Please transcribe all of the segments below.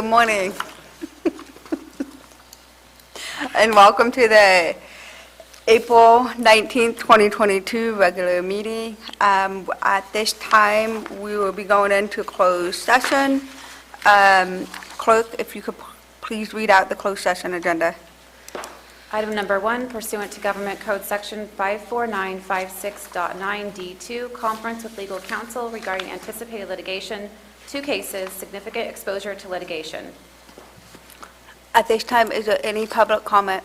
Good morning. And welcome to the April 19th, 2022 regular meeting. At this time, we will be going into closed session. Clerk, if you could please read out the closed session agenda. Item number 1, pursuant to Government Code Section 54956.9D2, conference with legal counsel regarding anticipated litigation, 2 cases, significant exposure to litigation. At this time, is there any public comment?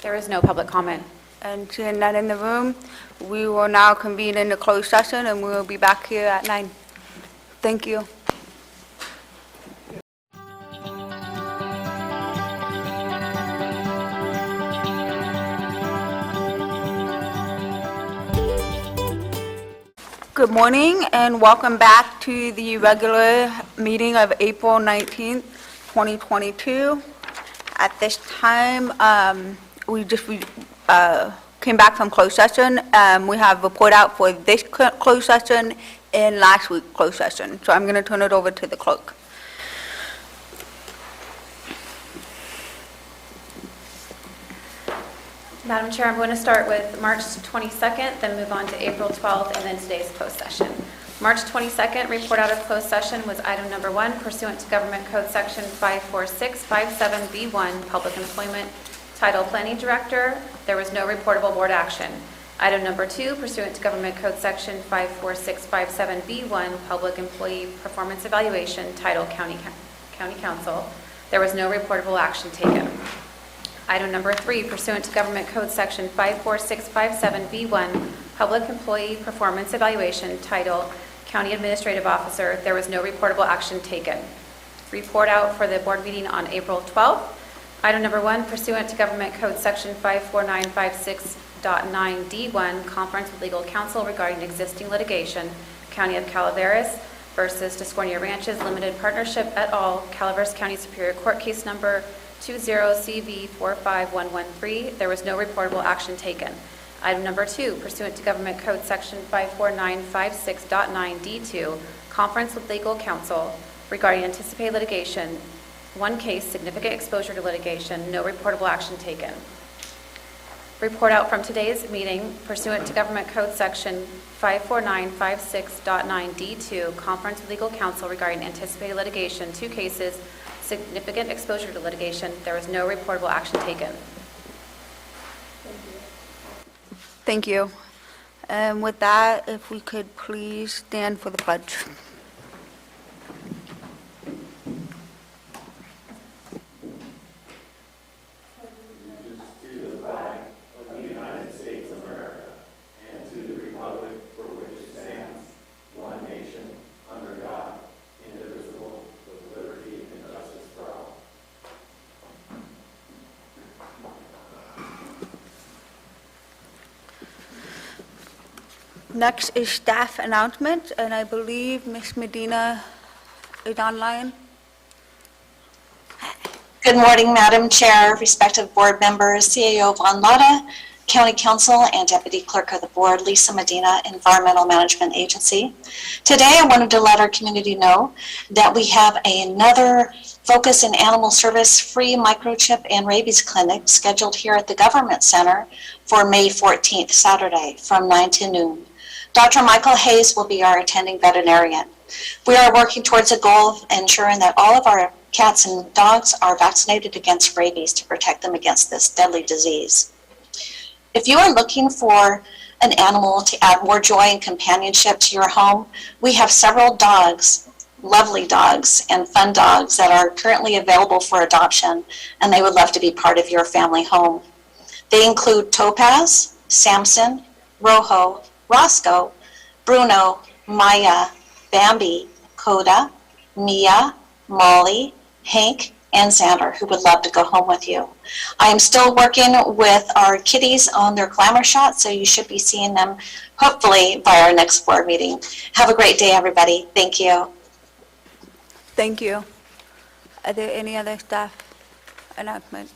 There is no public comment. And seeing none in the room, we will now convene in the closed session, and we will be back here at 9. Thank you. Good morning and welcome back to the regular meeting of April 19th, 2022. At this time, we came back from closed session. We have report out for this closed session and last week's closed session. So I'm going to turn it over to the clerk. Madam Chair, I'm going to start with March 22nd, then move on to April 12th, and then today's closed session. March 22nd, report out of closed session was item number 1, pursuant to Government Code Section 54657B1, Public Employment, Title Planning Director. There was no reportable board action. Item number 2, pursuant to Government Code Section 54657B1, Public Employee Performance Evaluation, Title County Council. There was no reportable action taken. Item number 3, pursuant to Government Code Section 54657B1, Public Employee Performance Evaluation, Title County Administrative Officer, there was no reportable action taken. Report out for the board meeting on April 12th. Item number 1, pursuant to Government Code Section 54956.9D1, conference with legal counsel regarding existing litigation, County of Calaveras versus Discordia Ranches Limited Partnership et al., Calaveras County Superior Court case number 20CV45113. There was no reportable action taken. Item number 2, pursuant to Government Code Section 54956.9D2, conference with legal counsel regarding anticipated litigation, 1 case, significant exposure to litigation, no reportable action taken. Report out from today's meeting, pursuant to Government Code Section 54956.9D2, conference with legal counsel regarding anticipated litigation, 2 cases, significant exposure to litigation, there was no reportable action taken. Thank you. And with that, if we could please stand for the pledge. Next is staff announcements, and I believe Ms. Medina is online. Good morning, Madam Chair, respective board members, CAO Von Lotta, County Council, and Deputy Clerk of the Board, Lisa Medina, Environmental Management Agency. Today, I wanted to let our community know that we have another Focus in Animal Service free microchip and rabies clinic scheduled here at the Government Center for May 14th, Saturday, from 9 to noon. Dr. Michael Hayes will be our attending veterinarian. We are working towards a goal of ensuring that all of our cats and dogs are vaccinated against rabies to protect them against this deadly disease. If you are looking for an animal to add more joy and companionship to your home, we have several dogs, lovely dogs and fun dogs that are currently available for adoption, and they would love to be part of your family home. They include Topaz, Samson, Rojo, Roscoe, Bruno, Maya, Bambi, Coda, Mia, Molly, Hank, and Xander, who would love to go home with you. I am still working with our kitties on their clamor shot, so you should be seeing them hopefully by our next board meeting. Have a great day, everybody. Thank you. Thank you. Are there any other staff announcements?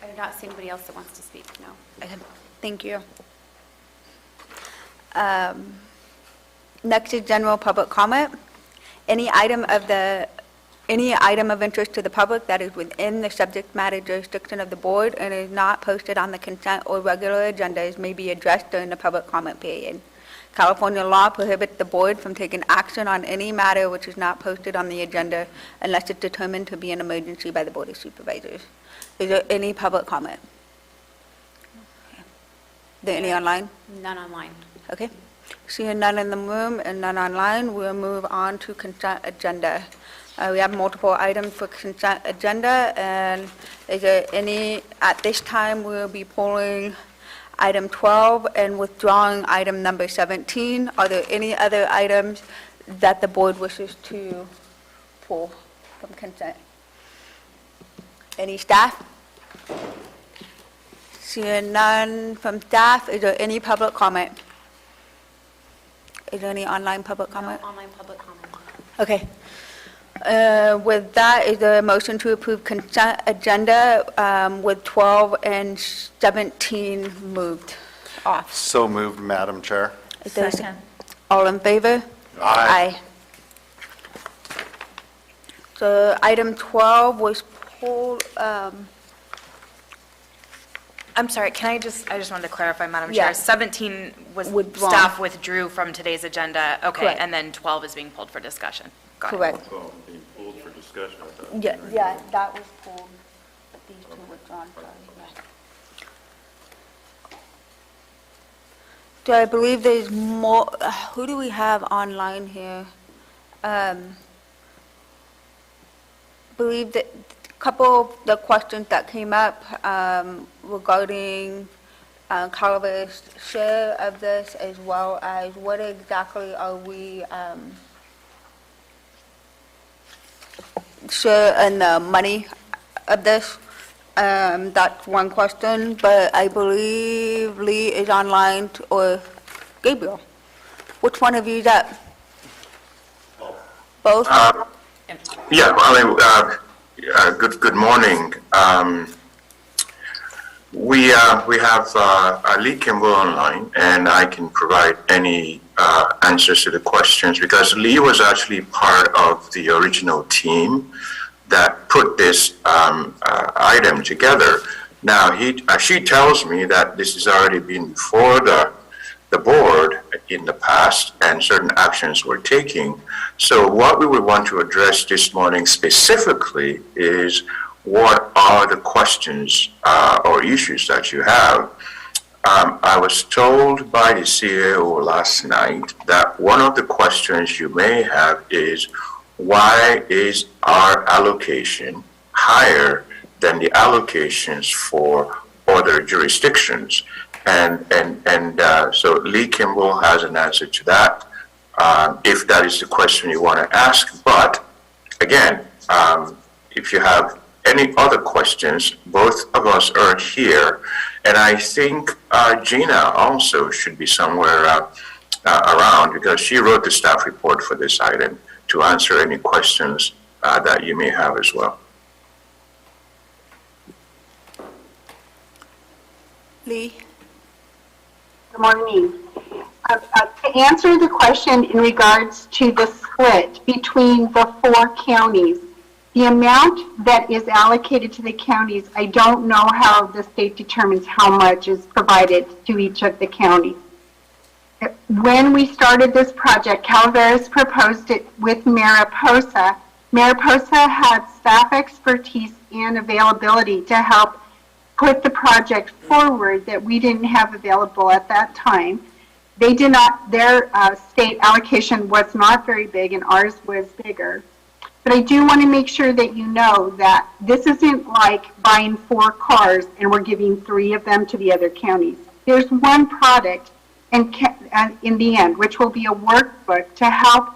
I do not see anybody else that wants to speak, no. Thank you. Next is general public comment. Any item of interest to the public that is within the subject matter jurisdiction of the board and is not posted on the consent or regular agendas may be addressed during the public comment period. California law prohibits the board from taking action on any matter which is not posted on the agenda unless it's determined to be an emergency by the Board of Supervisors. Is there any public comment? Is there any online? None online. Okay. Seeing none in the room and none online, we'll move on to consent agenda. We have multiple items for consent agenda, and is there any, at this time, we'll be pulling item 12 and withdrawing item number 17. Are there any other items that the board wishes to pull from consent? Any staff? Seeing none from staff, is there any public comment? Is there any online public comment? No online public comment. Okay. With that, is there a motion to approve consent agenda with 12 and 17 moved off? So moved, Madam Chair. Is there all in favor? Aye. So item 12 was pulled, I'm sorry, I just wanted to clarify, Madam Yeah. Chair. 17 was Withdrawn. staff withdrew from today's agenda. Okay, Correct. and then 12 is being pulled for discussion. Got it. correct. Oh, being pulled for discussion, I thought. Yeah, that was pulled, but these two withdrawn, sorry. yeah. So I believe there's more, who do we have online here? Believe that a couple of the questions that came up regarding Calaveras' share of this, as well as what exactly are we share in the money of this. That's one question, but I believe Lee is online, or Gabriel. Which one of you is that? Both? Yeah, well, good morning. We have Lee Kimball online, and I can provide any answers to the questions because Lee was actually part of the original team that put this item together. Now, she tells me that this has already been before the board in the past, and certain actions were taken. So what we would want to address this morning specifically is what are the questions or issues that you have. I was told by the CAO last night that one of the questions you may have is, why is our allocation higher than the allocations for other jurisdictions? So Lee Kimball has an answer to that, if that is the question you want to ask. But again, if you have any other questions, both of us are here. And I think Gina also should be somewhere around because she wrote the staff report for this item to answer any questions that you may have as well. Lee? Good morning. To answer the question in regards to the split between the 4 counties, the amount that is allocated to the counties, I don't know how the state determines how much is provided to each of the counties. When we started this project, Calaveras proposed it with Mariposa. Mariposa had staff expertise and availability to help put the project forward that we didn't have available at that time. They did not, their state allocation was not very big and ours was bigger. But I do want to make sure that you know that this isn't like buying 4 cars and we're giving 3 of them to the other counties. There's one product and in the end, which will be a workbook to help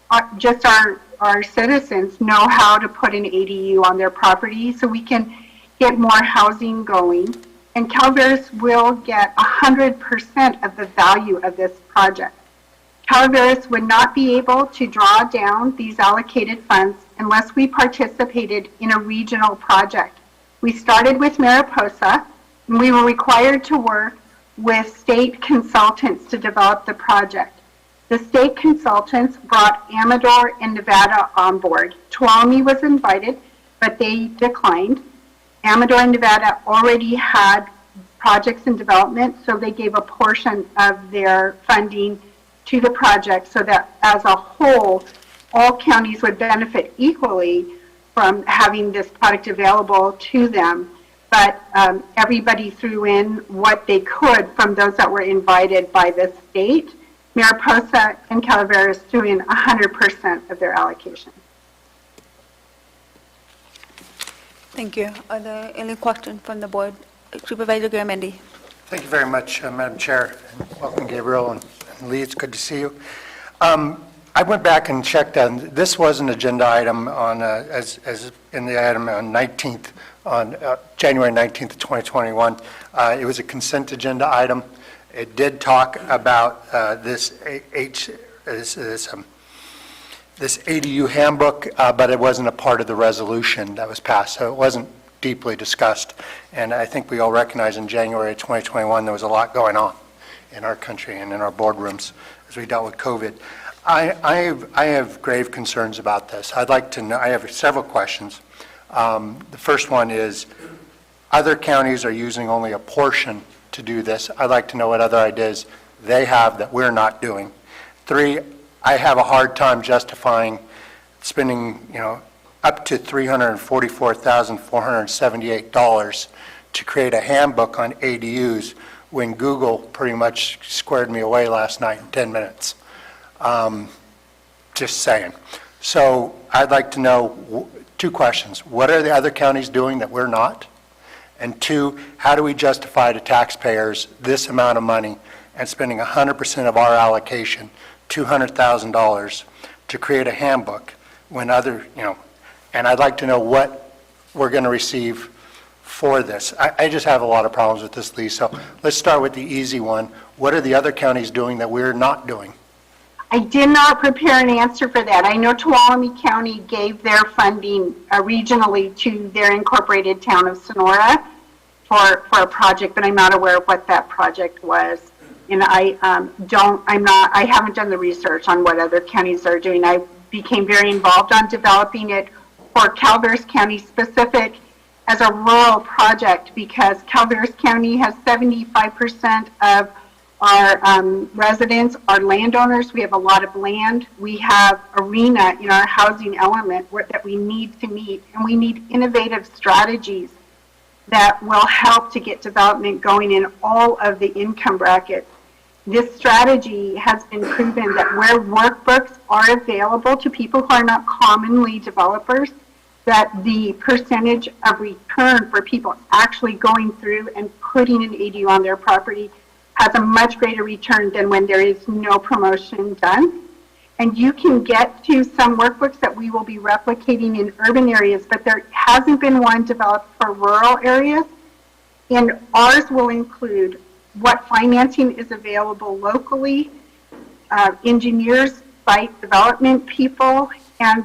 our citizens know how to put an ADU on their property so we can get more housing going. And Calaveras will get 100% of the value of this project. Calaveras would not be able to draw down these allocated funds unless we participated in a regional project. We started with Mariposa, and we were required to work with state consultants to develop the project. The state consultants brought Amador and Nevada on board. Tuolumne was invited, but they declined. Amador and Nevada already had projects in development, so they gave a portion of their funding to the project so that as a whole, all counties would benefit equally from having this product available to them. But everybody threw in what they could from those that were invited by the state. Mariposa and Calaveras threw in 100% of their allocation. Thank you. Are there any questions from the board? Supervisor Garamendi. Thank you very much, Madam Chair. And welcome, Gabriel and Lee. It's good to see you. I went back and checked, and this was an agenda item on, as in the item on 19th, on January 19th of 2021. It was a consent agenda item. It did talk about this ADU handbook, but it wasn't a part of the resolution that was passed, so it wasn't deeply discussed. And I think we all recognize in January 2021 there was a lot going on in our country and in our boardrooms as we dealt with COVID. I have grave concerns about this. I'd like to know, I have several questions. The first one is, other counties are using only a portion to do this. I'd like to know what other ideas they have that we're not doing. 3, I have a hard time justifying spending, up to $344,478 to create a handbook on ADUs when Google pretty much squared me away last night in 10 minutes. Just saying. So I'd like to know 2 questions. What are the other counties doing that we're not? And 2, how do we justify to taxpayers this amount of money and spending 100% of our allocation, $200,000, to create a handbook when other, and I'd like to know what we're going to receive for this. I just have a lot of problems with this, Lee. So let's start with the easy one. What are the other counties doing that we're not doing? I did not prepare an answer for that. I know Tuolumne County gave their funding regionally to their incorporated town of Sonora for a project, but I'm not aware of what that project was. And I haven't done the research on what other counties are doing. I became very involved on developing it for Calaveras County specific as a rural project because Calaveras County has 75% of our residents are landowners. We have a lot of land. We have arena in our housing element that we need to meet, and we need innovative strategies that will help to get development going in all of the income brackets. This strategy has been proven that where workbooks are available to people who are not commonly developers, that the percentage of return for people actually going through and putting an ADU on their property has a much greater return than when there is no promotion done. And you can get to some workbooks that we will be replicating in urban areas, but there hasn't been one developed for rural areas. And ours will include what financing is available locally, engineers, site development people, and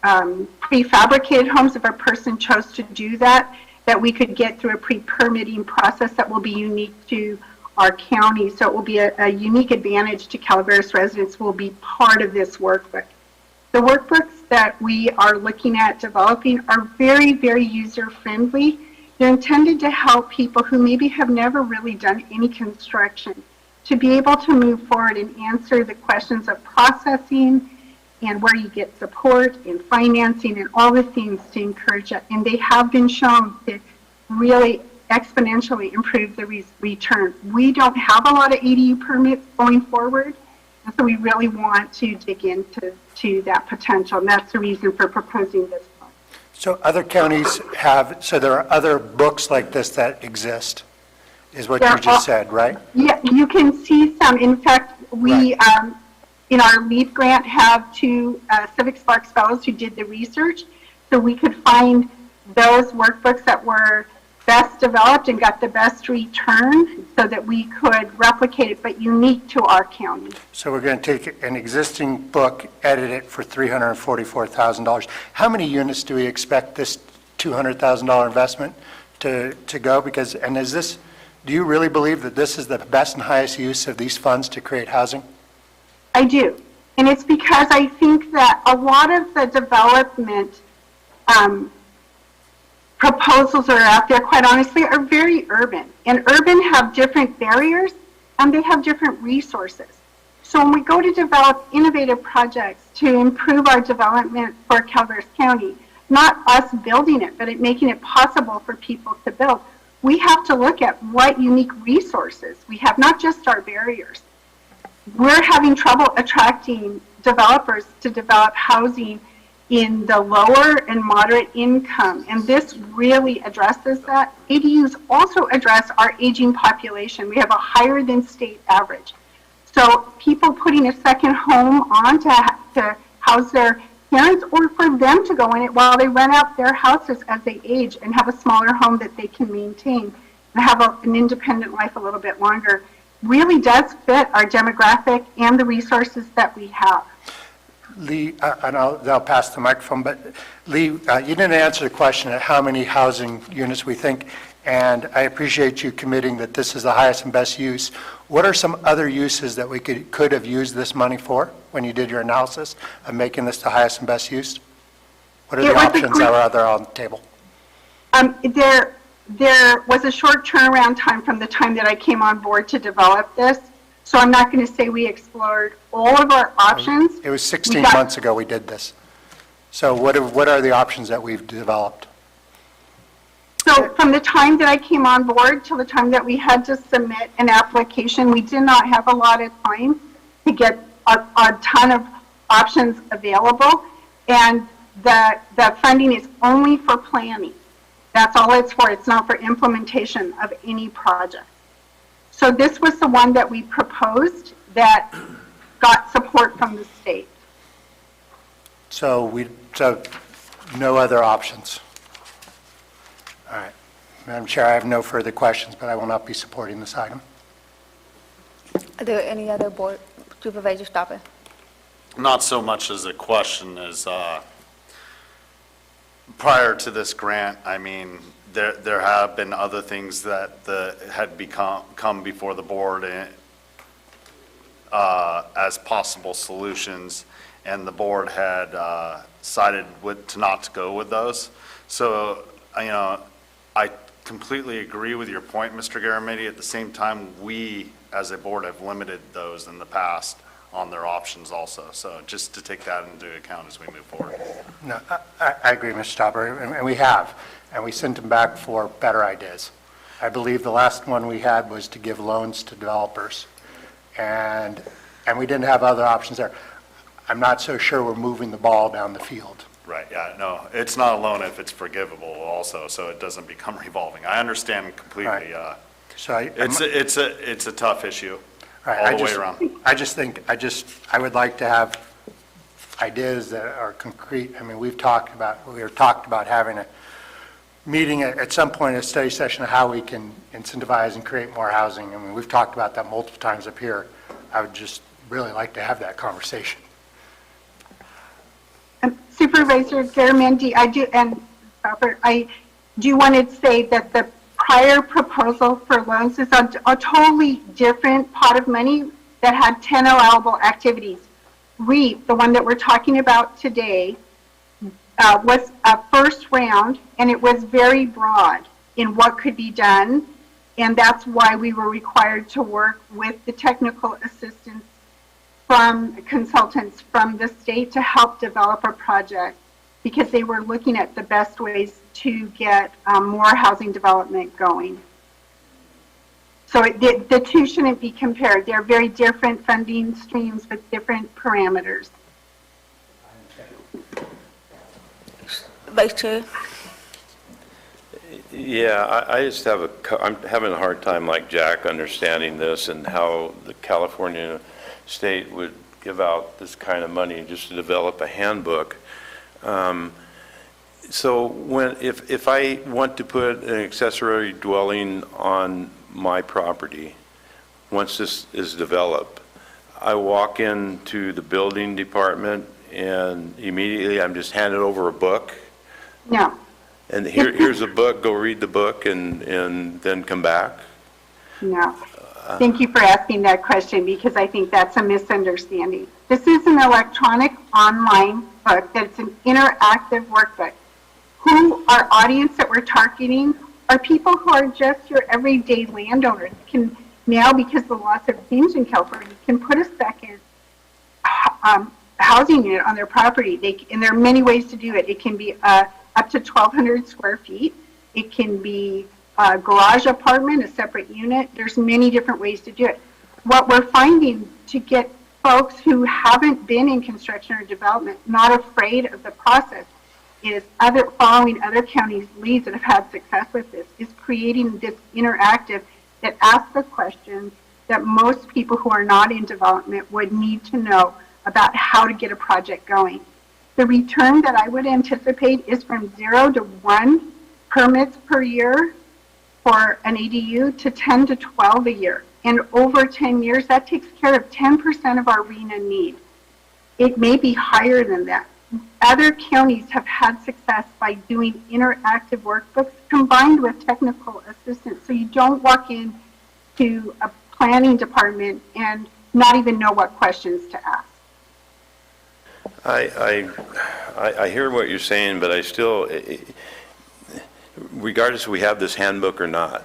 prefabricated homes if a person chose to do that we could get through a pre-permitting process that will be unique to our county. So it will be a unique advantage to Calaveras residents will be part of this workbook. The workbooks that we are looking at developing are very, very user-friendly. They're intended to help people who maybe have never really done any construction to be able to move forward and answer the questions of processing and where you get support and financing and all the things to encourage it. And they have been shown to really exponentially improve the return. We don't have a lot of ADU permits going forward, and so we really want to dig into that potential, and that's the reason for proposing this one. So other counties have, so there are other books like this that exist, is what you just said, right? Yeah, you can see some. In fact, we, in our LEAP grant, have 2 Civic Sparks Fellows who did the research, so we could find those workbooks that were best developed and got the best return so that we could replicate it, but unique to our county. So we're going to take an existing book, edit it for $344,000. How many units do we expect this $200,000 investment to go? Because, and is this, do you really believe that this is the best and highest use of these funds to create housing? I do. And it's because I think that a lot of the development proposals that are out there, quite honestly, are very urban. And urban have different barriers and they have different resources. So when we go to develop innovative projects to improve our development for Calaveras County, not us building it, but making it possible for people to build, we have to look at what unique resources we have, not just our barriers. We're having trouble attracting developers to develop housing in the lower and moderate income, and this really addresses that. ADUs also address our aging population. We have a higher than state average. So people putting a second home on to house their parents, or for them to go in it while they rent out their houses as they age and have a smaller home that they can maintain and have an independent life a little bit longer, really does fit our demographic and the resources that we have. Lee, and I'll pass the microphone, but Lee, you didn't answer the question of how many housing units we think, and I appreciate you committing that this is the highest and best use. What are some other uses that we could have used this money for when you did your analysis of making this the highest and best use? What are the options that are there on the table? There was a short turnaround time from the time that I came on board to develop this. So I'm not going to say we explored all of our options. It was 16 months ago we did this. So what are the options that we've developed? So from the time that I came on board till the time that we had to submit an application, we did not have a lot of time to get a ton of options available. And the funding is only for planning. That's all it's for. It's not for implementation of any project. So this was the one that we proposed that got support from the state. So no other options. All right. Madam Chair, I have no further questions, but I will not be supporting this item. Are there any other board supervisors stopping? Not so much as a question as, prior to this grant, I mean, there have been other things that had come before the board as possible solutions, and the board had decided not to go with those. So, I completely agree with your point, Mr. Garamendi. At the same time, we, as a board, have limited those in the past on their options also. So just to take that into account as we move forward. No, I agree, Mr. Stopper, and we have, and we sent them back for better ideas. I believe the last one we had was to give loans to developers, and we didn't have other options there. I'm not so sure we're moving the ball down the field. Right, yeah, no, it's not a loan if it's forgivable also, so it doesn't become revolving. I understand completely. Right. So It's a tough issue right, all the way around. I would like to have ideas that are concrete. I mean, we talked about having a meeting at some point, a study session of how we can incentivize and create more housing. I mean, we've talked about that multiple times up here. I would just really like to have that conversation. Supervisor Garamendi, I do want to say that the prior proposal for loans is a totally different pot of money that had 10 allowable activities. REAP, the one that we're talking about today, was a first round, and it was very broad in what could be done, and that's why we were required to work with the technical assistance from consultants from the state to help develop a project, because they were looking at the best ways to get more housing development going. So the two shouldn't be compared. They're very different funding streams with different parameters. Vice Chair? Yeah, I just I'm having a hard time, like Jack, understanding this and how the California state would give out this kind of money just to develop a handbook. So if I want to put an accessory dwelling on my property, once this is developed, I walk into the building department and immediately I'm just handed over a book? No. And here's a book, go read the book and then come back? No. Thank you for asking that question because I think that's a misunderstanding. This is an electronic online book that's an interactive workbook. Who our audience that we're targeting are people who are just your everyday landowners. Can now, because the laws have changed in California, can put a second housing unit on their property. And there are many ways to do it. It can be up to 1,200 square feet. It can be a garage apartment, a separate unit. There's many different ways to do it. What we're finding to get folks who haven't been in construction or development not afraid of the process is following other counties' leads that have had success with this, is creating this interactive that asks the questions that most people who are not in development would need to know about how to get a project going. The return that I would anticipate is from 0 to 1 permits per year for an ADU to 10 to 12 a year. And over 10 years, that takes care of 10% of our RENA need. It may be higher than that. Other counties have had success by doing interactive workbooks combined with technical assistance. So you don't walk in to a planning department and not even know what questions to ask. I hear what you're saying, but I still, regardless if we have this handbook or not,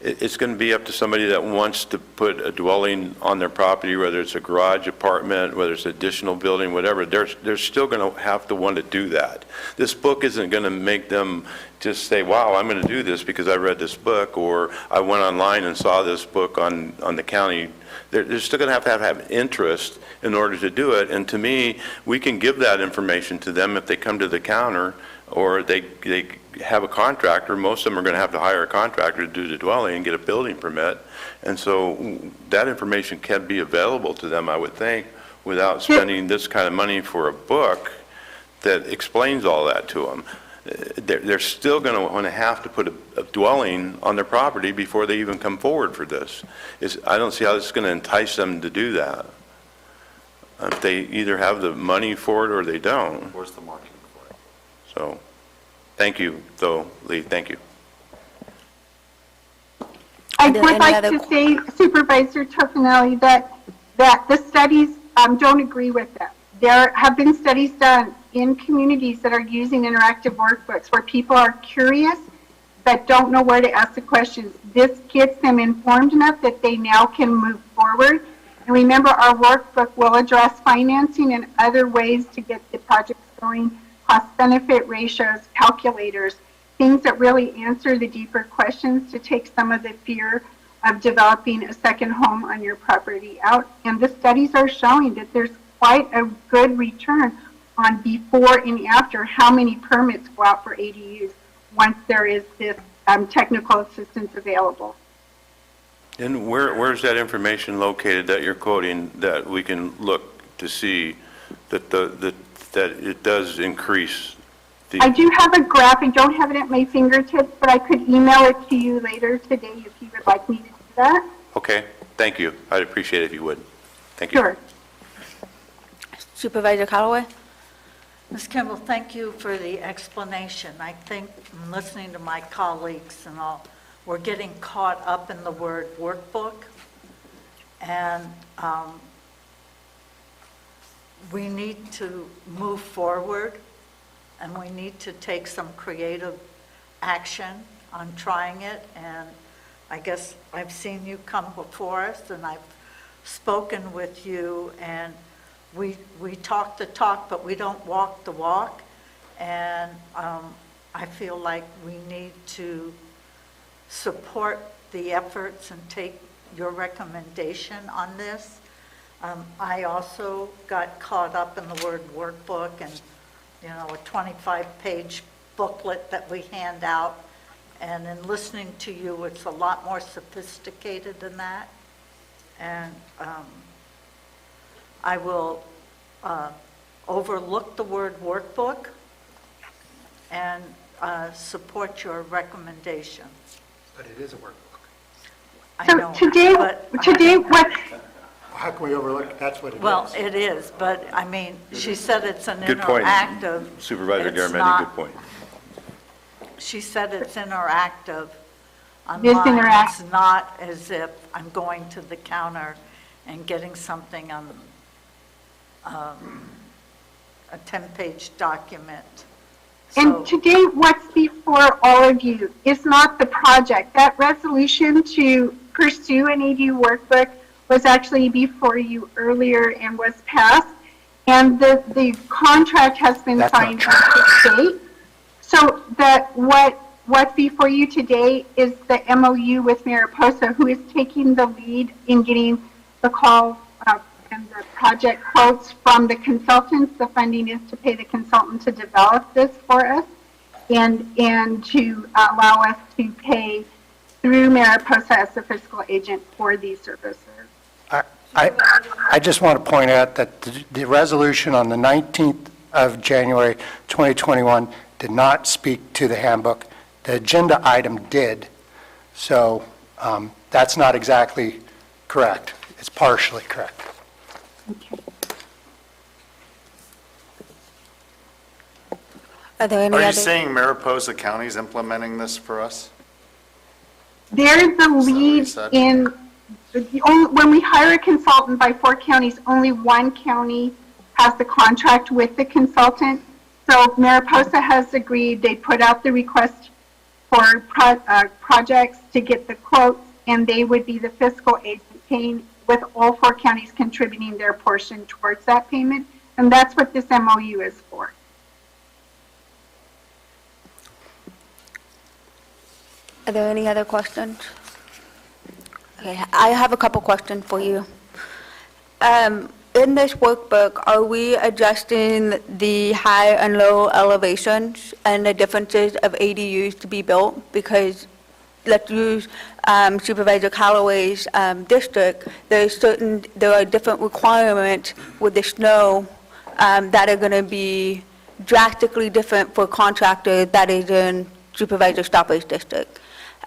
it's going to be up to somebody that wants to put a dwelling on their property, whether it's a garage apartment, whether it's additional building, whatever. They're still going to have to want to do that. This book isn't going to make them just say, wow, I'm going to do this because I read this book, or I went online and saw this book on the county. They're still going to have interest in order to do it. And to me, we can give that information to them if they come to the counter or they have a contractor. Most of them are going to have to hire a contractor to do the dwelling and get a building permit. And so that information can be available to them, I would think, without spending this kind of money for a book that explains all that to them. They're still going to want to have to put a dwelling on their property before they even come forward for this. I don't see how this is going to entice them to do that. If they either have the money for it or they don't. Where's the marketing for it? So, thank you, though, Lee. Thank you. I Are there would any like other to say, Supervisor Tofinelli, that the studies don't agree with that. There have been studies done in communities that are using interactive workbooks where people are curious but don't know where to ask the questions. This gets them informed enough that they now can move forward. And remember, our workbook will address financing and other ways to get the projects going, cost-benefit ratios, calculators, things that really answer the deeper questions to take some of the fear of developing a second home on your property out. And the studies are showing that there's quite a good return on before and after how many permits go out for ADUs once there is this technical assistance available. And where's that information located that you're quoting that we can look to see that that it does increase the... I do have a graph. I don't have it at my fingertips, but I could email it to you later today if you would like me to do that. Okay, thank you. I'd appreciate it if you would. Thank you. Sure. Supervisor Callaway? Ms. Kimball, thank you for the explanation. I think in listening to my colleagues and all, we're getting caught up in the word workbook, and we need to move forward, and we need to take some creative action on trying it. And I guess I've seen you come before us, and I've spoken with you, and we talk the talk, but we don't walk the walk. And I feel like we need to support the efforts and take your recommendation on this. I also got caught up in the word workbook and, you know, a 25-page booklet that we hand out. And in listening to you, it's a lot more sophisticated than that. And I will overlook the word workbook and support your recommendation. But it is a workbook. I So know, today what How can we overlook, that's what it is. well, it is, but I mean, she said it's an Good point. interactive. Supervisor It's Garamendi, not- good point. She said it's interactive. Ms. online. Interact- It's not as if I'm going to the counter and getting something on a 10-page document. So- And today, what's before all of you is not the project. That resolution to pursue an ADU workbook was actually before you earlier and was passed. And the contract has been That's not signed true. on this date. So what's before you today is the MOU with Mariposa, who is taking the lead in getting the call and the project quotes from the consultants. The funding is to pay the consultant to develop this for us and to allow us to pay through Mariposa as the fiscal agent for these services. I just want to point out that the resolution on the 19th of January 2021 did not speak to the handbook. The agenda item did, so that's not exactly correct. It's partially correct. Are there any Are you other? saying Mariposa County's implementing this for us? They're the what you lead said? in, when we hire a consultant by 4 counties, only 1 county has the contract with the consultant. So Mariposa has agreed, they put out the request for projects to get the quotes, and they would be the fiscal agent paying, with all 4 counties contributing their portion towards that payment. And that's what this MOU is for. Are there any other questions? Okay, I have a couple questions for you. In this workbook, are we adjusting the high and low elevations and the differences of ADUs to be built? Because let's use Supervisor Callaway's district, there are different requirements with the snow that are going to be drastically different for a contractor that is in Supervisor Stopper's district.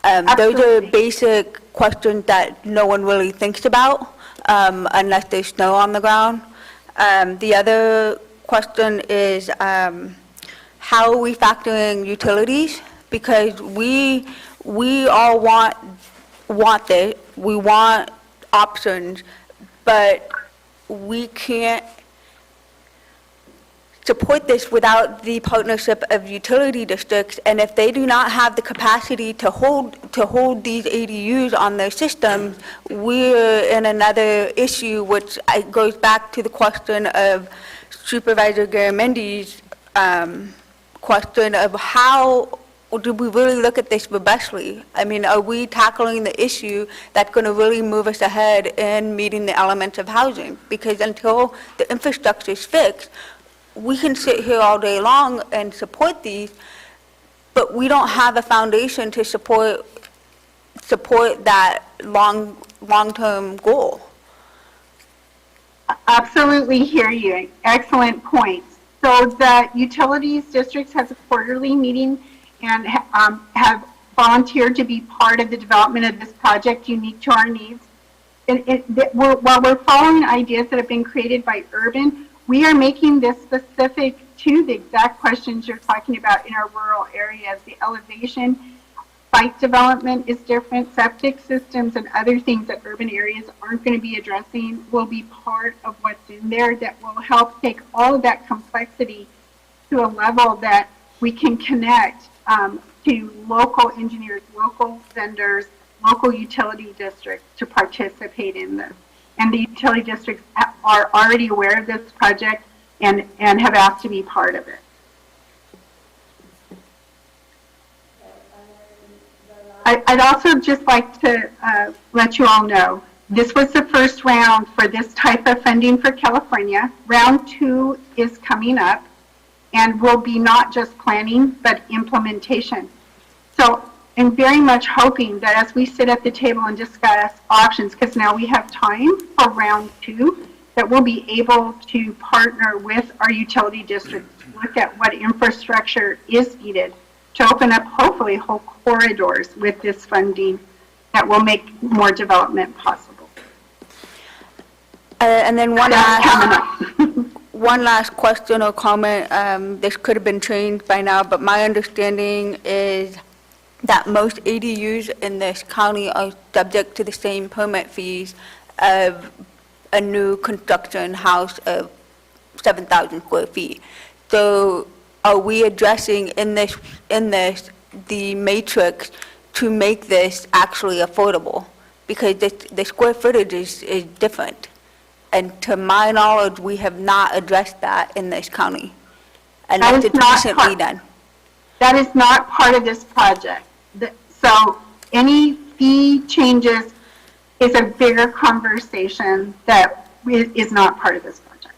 Those are Absolutely. basic questions that no one really thinks about unless there's snow on the ground. The other question is how are we factoring utilities? Because we all want this, we want options, but we can't support this without the partnership of utility districts, and if they do not have the capacity to hold these ADUs on their systems, we're in another issue, which goes back to the question of Supervisor Garamendi's question of how do we really look at this robustly? I mean, are we tackling the issue that's going to really move us ahead in meeting the elements of housing? Because until the infrastructure is fixed, we can sit here all day long and support these, but we don't have a foundation to support that long-term goal. Absolutely hear you. Excellent points. So the utilities districts has a quarterly meeting and have volunteered to be part of the development of this project unique to our needs. While we're following ideas that have been created by Urban, we are making this specific to the exact questions you're talking about in our rural areas. The elevation, site development is different, septic systems and other things that urban areas aren't going to be addressing will be part of what's in there that will help take all of that complexity to a level that we can connect to local engineers, local vendors, local utility districts to participate in this. And the utility districts are already aware of this project and have asked to be part of it. I'd also just like to let you all know, this was the first round for this type of funding for California. Round 2 is coming up and will be not just planning, but implementation. So I'm very much hoping that as we sit at the table and discuss options, because now we have time for round 2, that we'll be able to partner with our utility districts to look at what infrastructure is needed to open up, hopefully, whole corridors with this funding that will make more development possible. And then one That's last, coming up. one last question or comment. This could have been changed by now, but my understanding is that most ADUs in this county are subject to the same permit fees of a new construction house of 7,000 square feet. So are we addressing in this, the matrix to make this actually affordable? Because the square footage is different. And to my knowledge, we have not addressed that in this county. And That that's is not recently part- done. That is not part of this project. So any fee changes is a bigger conversation that is not part of this project.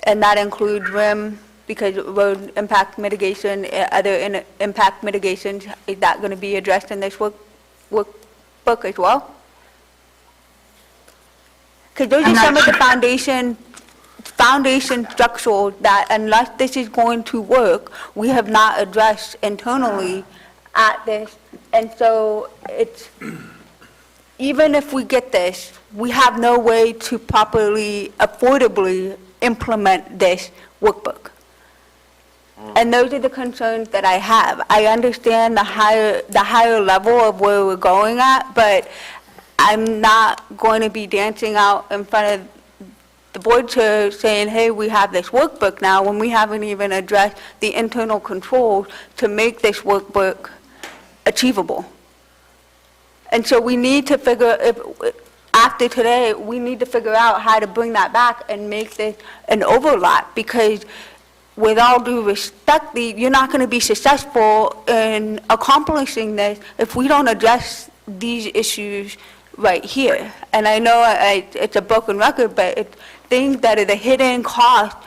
And that includes RIM, because road impact mitigation, other impact mitigations, is that going to be addressed in this workbook as well? Because those are I'm not some of the sure. foundation structural that unless this is going to work, we have not addressed internally at this. And so it's, even if we get this, we have no way to properly, affordably implement this workbook. And those are the concerns that I have. I understand the higher level of where we're going at, but I'm not going to be dancing out in front of the board chair saying, hey, we have this workbook now, when we haven't even addressed the internal controls to make this workbook achievable. And so we need to after today, we need to figure out how to bring that back and make this an overlap, because with all due respect, you're not going to be successful in accomplishing this if we don't address these issues right here. And I know it's a broken record, but it's things that are the hidden cost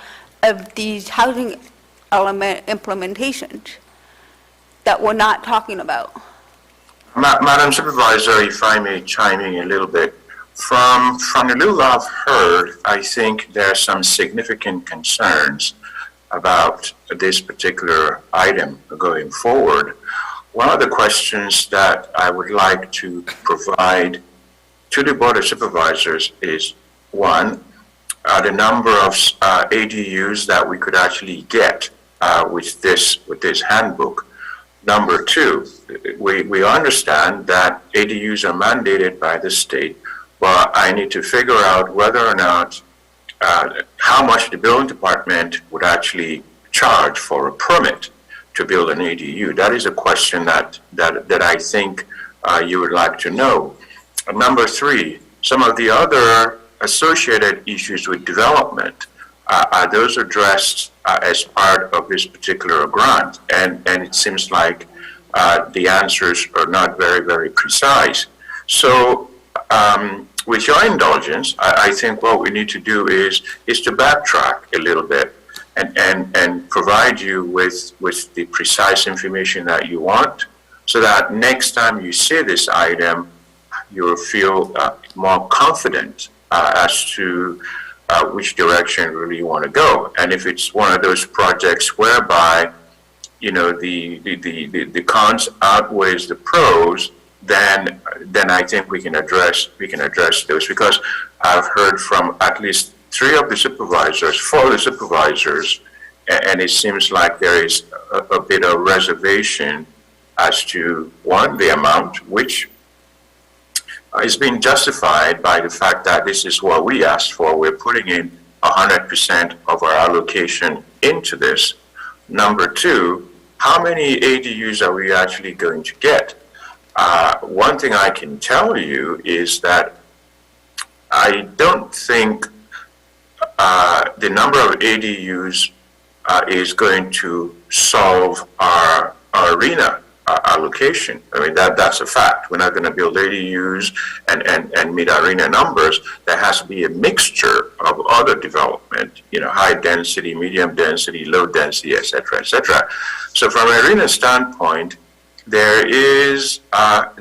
of these housing element implementations that we're not talking about. Madam Supervisor, if I may chime in a little bit. From the little I've heard, I think there are some significant concerns about this particular item going forward. One of the questions that I would like to provide to the Board of Supervisors is, one, the number of ADUs that we could actually get with this handbook. Number two, we understand that ADUs are mandated by the state, but I need to figure out whether or not how much the building department would actually charge for a permit to build an ADU. That is a question that I think you would like to know. Number three, some of the other associated issues with development, are those addressed as part of this particular grant? And it seems like the answers are not very, very precise. So with your indulgence, I think what we need to do is to backtrack a little bit and provide you with the precise information that you want, so that next time you see this item, you will feel more confident as to which direction really you want to go. And if it's one of those projects whereby, you know, the cons outweighs the pros, then I think we can address those, because I've heard from at least 4 of the supervisors, and it seems like there is a bit of reservation as to, one, the amount, which is being justified by the fact that this is what we asked for. We're putting in 100% of our allocation into this. Number two, how many ADUs are we actually going to get? One thing I can tell you is that I don't think the number of ADUs is going to solve our arena allocation. I mean, that's a fact. We're not going to build ADUs and meet arena numbers. There has to be a mixture of other development, you know, high density, medium density, low density, et cetera, et cetera. So from an arena standpoint, there is an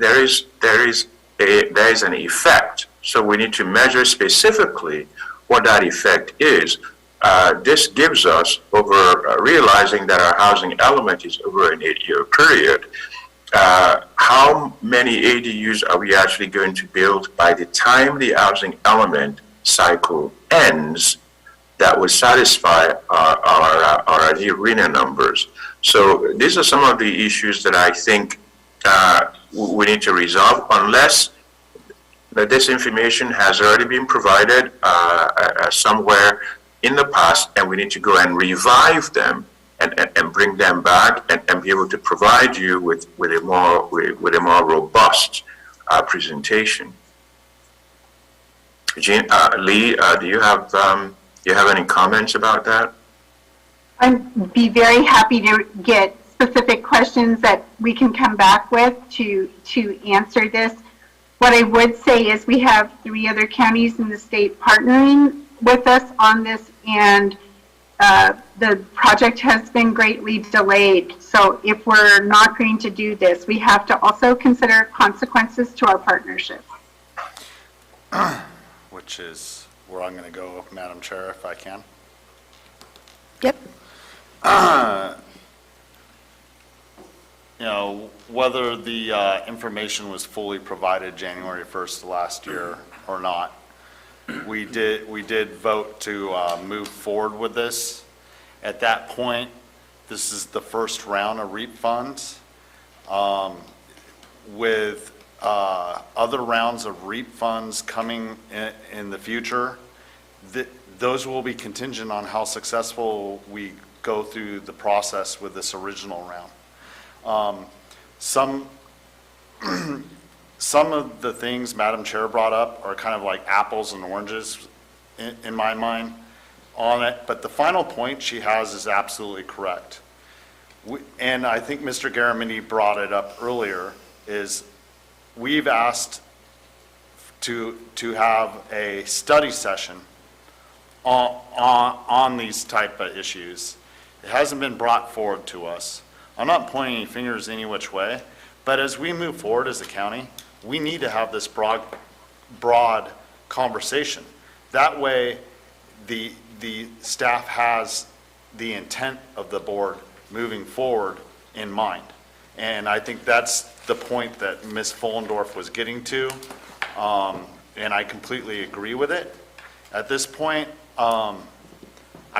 effect. So we need to measure specifically what that effect is. This gives us, over realizing that our housing element is over an 8-year period, how many ADUs are we actually going to build by the time the housing element cycle ends that will satisfy our arena numbers. So these are some of the issues that I think we need to resolve unless that this information has already been provided somewhere in the past, and we need to go and revive them and bring them back and be able to provide you with a more robust presentation. Lee, do you have any comments about that? I'd be very happy to get specific questions that we can come back with to answer this. What I would say is we have 3 other counties in the state partnering with us on this, and the project has been greatly delayed. So if we're not going to do this, we have to also consider consequences to our partnership. Which is where I'm going to go, Madam Chair, if I can. Yep. You know, whether the information was fully provided January 1st last year or not, we did vote to move forward with this. At that point, this is the first round of REAP funds. With other rounds of REAP funds coming in the future, those will be contingent on how successful we go through the process with this original round. Some of the things Madam Chair brought up are kind of like apples and oranges in my mind on it, but the final point she has is absolutely correct. And I think Mr. Garamendi brought it up earlier, is we've asked to have a study session on these type of issues. It hasn't been brought forward to us. I'm not pointing any fingers any which way, but as we move forward as a county, we need to have this broad conversation. That way, the staff has the intent of the board moving forward in mind. And I think that's the point that Ms. Fullendorf was getting to, and I completely agree with it. At this point, I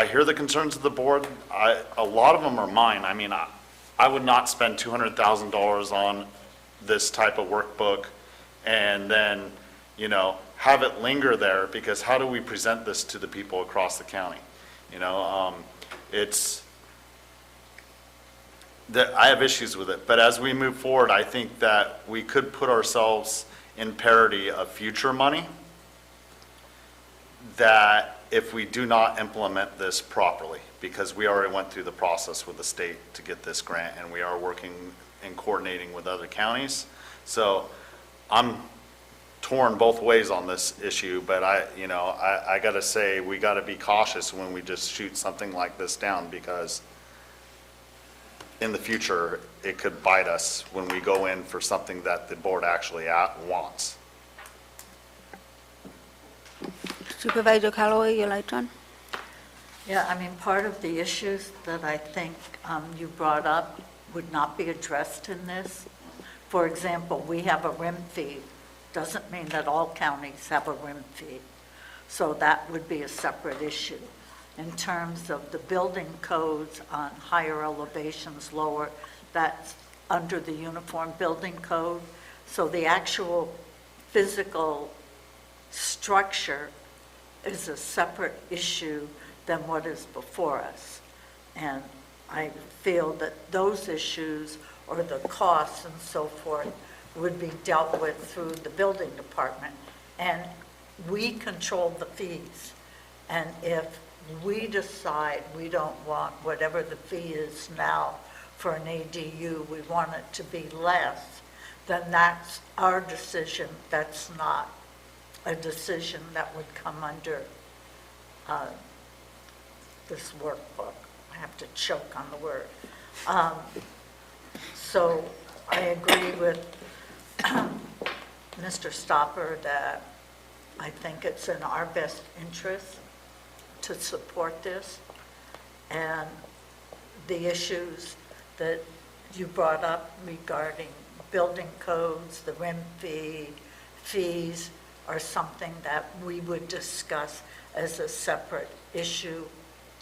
hear the concerns of the board. A lot of them are mine. I mean, I would not spend $200,000 on this type of workbook and then, you know, have it linger there, because how do we present this to the people across the county? You know, I have issues with it, but as we move forward, I think that we could put ourselves in parity of future money, that if we do not implement this properly, because we already went through the process with the state to get this grant, and we are working and coordinating with other counties. So I'm torn both ways on this issue, but I got to say, we got to be cautious when we just shoot something like this down, because in the future, it could bite us when we go in for something that the board actually wants. Supervisor Callaway, your light on? Yeah, I mean, part of the issues that I think you brought up would not be addressed in this. For example, we have a RIM fee. Doesn't mean that all counties have a RIM fee. So that would be a separate issue. In terms of the building codes on higher elevations, lower, that's under the Uniform Building Code. So the actual physical structure is a separate issue than what is before us. And I feel that those issues, or the costs and so forth, would be dealt with through the building department. And we control the fees. And if we decide we don't want whatever the fee is now for an ADU, we want it to be less, then that's our decision. That's not a decision that would come under this workbook. I have to choke on the word. So I agree with Mr. Stopper that I think it's in our best interest to support this. And the issues that you brought up regarding building codes, the RIM fees, are something that we would discuss as a separate issue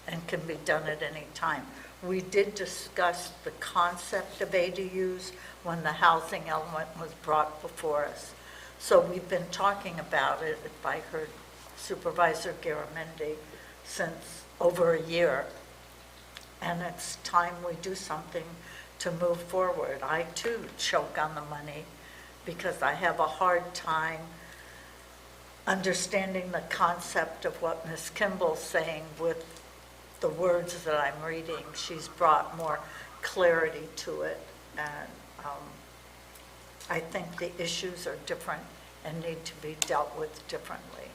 and can be done at any time. we did discuss the concept of ADUs when the housing element was brought before us. So we've been talking about it, if I heard Supervisor Garamendi, since over a year. And it's time we do something to move forward. I too choke on the money because I have a hard time understanding the concept of what Ms. Kimball's saying with the words that I'm reading. She's brought more clarity to it, and I think the issues are different and need to be dealt with differently.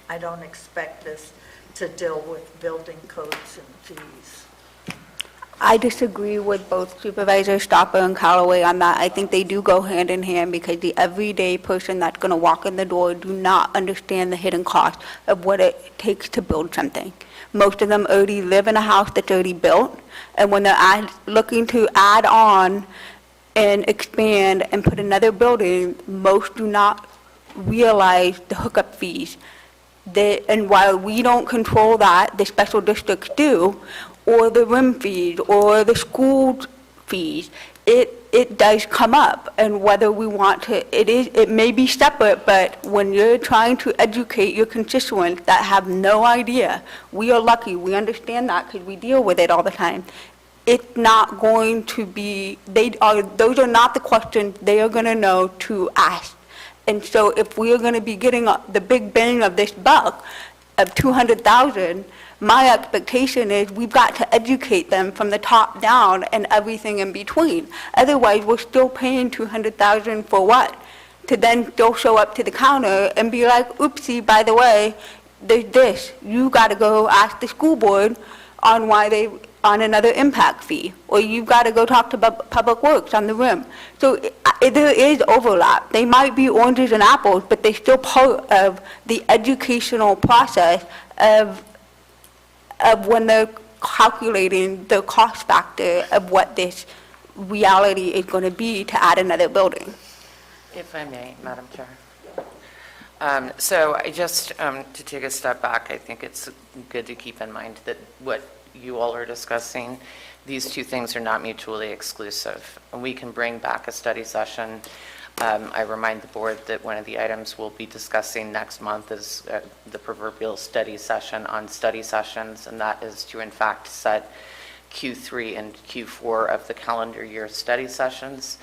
I don't expect this to deal with building codes and fees. I disagree with both Supervisor Stopper and Callaway on that. I think they do go hand in hand because the everyday person that's going to walk in the door do not understand the hidden cost of what it takes to build something. Most of them already live in a house that's already built, and when they're looking to add on and expand and put another building, most do not realize the hookup fees. And while we don't control that, the special districts do, or the RIM fees, or the school fees, it does come up. And whether we want to, it may be separate, but when you're trying to educate your constituents that have no idea, we are lucky, we understand that because we deal with it all the time. It's not going to be, those are not the questions they are going to know to ask. And so if we are going to be getting the big bang of this buck of $200,000, my expectation is we've got to educate them from the top down and everything in between. Otherwise, we're still paying $200,000 for what? To then still show up to the counter and be like, oopsie, by the way, there's this. You got to go ask the school board on on another impact fee, or you've got to go talk to Public Works on the RIM. So there is overlap. They might be oranges and apples, but they're still part of the educational process of when they're calculating the cost factor of what this reality is going to be to add another building. If I may, Madam Chair. So I just, to take a step back, I think it's good to keep in mind that what you all are discussing, these two things are not mutually exclusive. And we can bring back a study session. I remind the board that one of the items we'll be discussing next month is the proverbial study session on study sessions, and that is to in fact set Q3 and Q4 of the calendar year study sessions.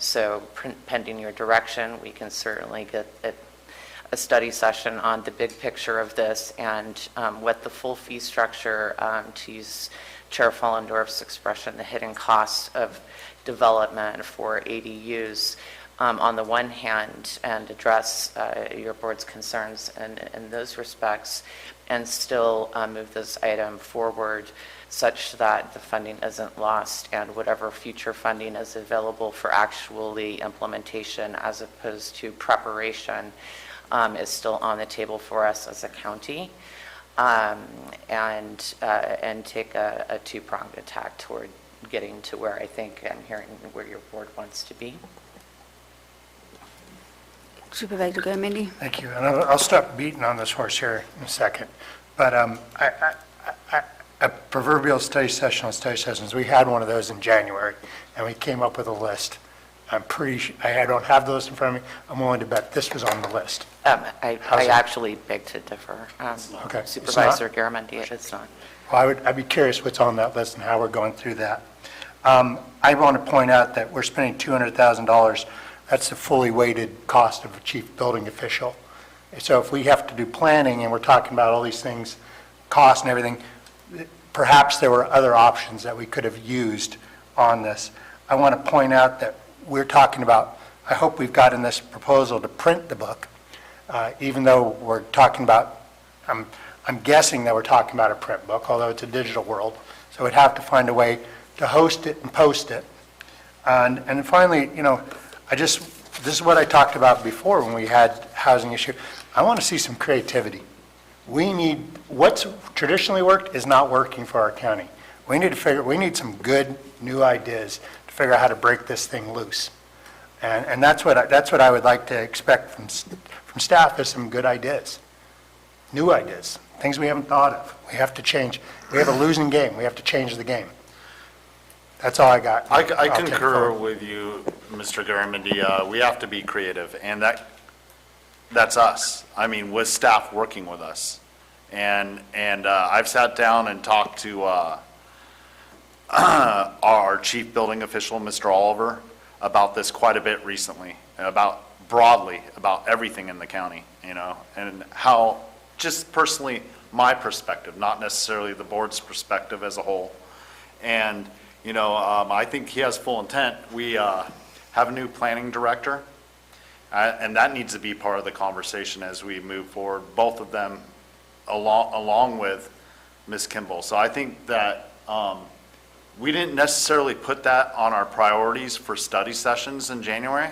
So pending your direction, we can certainly get a study session on the big picture of this and what the full fee structure, to use Chair Follendorf's expression, the hidden costs of development for ADUs on the one hand, and address your board's concerns in those respects, and still move this item forward such that the funding isn't lost and whatever future funding is available for actually implementation as opposed to preparation is still on the table for us as a county, and take a two-pronged attack toward getting to where I think I'm hearing where your board wants to be. Supervisor Garamendi? Thank you. And I'll stop beating on this horse here in a second. But a proverbial study session on study sessions, we had one of those in January, and we came up with a list. I'm pretty sure, I don't have the list in front of me. I'm willing to bet this was on the list. I actually beg to differ. Okay. Supervisor Garamendi, it's not. Well, I'd be curious what's on that list and how we're going through that. I want to point out that we're spending $200,000. That's the fully weighted cost of a chief building official. So if we have to do planning and we're talking about all these things, cost and everything, perhaps there were other options that we could have used on this. I want to point out that we're talking about, I hope we've got in this proposal to print the book, even though we're talking about, I'm guessing that we're talking about a print book, although it's a digital world. So we'd have to find a way to host it and post it. And finally, this is what I talked about before when we had housing issue. I want to see some creativity. What's traditionally worked is not working for our county. We need some good new ideas to figure out how to break this thing loose. And that's what I would like to expect from staff, is some good ideas, new ideas, things we haven't thought of. We have to change. We have a losing game. We have to change the game. That's all I got. I I'll take concur forward. with you, Mr. Garamendi. We have to be creative, and that's us. I mean, with staff working with us. And I've sat down and talked to our chief building official, Mr. Oliver, about this quite a bit recently, broadly about everything in the county, and how, just personally, my perspective, not necessarily the board's perspective as a whole. And, I think he has full intent. We have a new planning director, and that needs to be part of the conversation as we move forward, both of them along with Ms. Kimball. So I think that we didn't necessarily put that on our priorities for study sessions in January,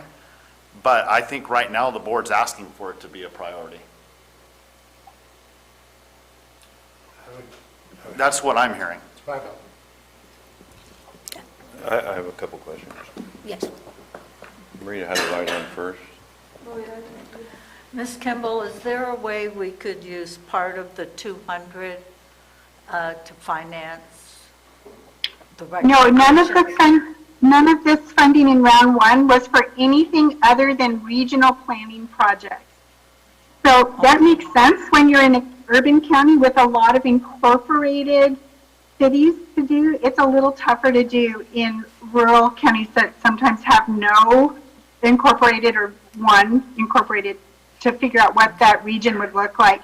but I think right now the board's asking for it to be a priority. That's what I'm hearing. It's my vote. I have a couple questions. Yes. Maria had a light on first. Ms. Kimball, is there a way we could use part of the 200 to finance the No, none of reconstruction? none of this funding in round one was for anything other than regional planning projects. So that makes sense when you're in an urban county with a lot of incorporated cities to do. It's a little tougher to do in rural counties that sometimes have no incorporated or one incorporated to figure out what that region would look like.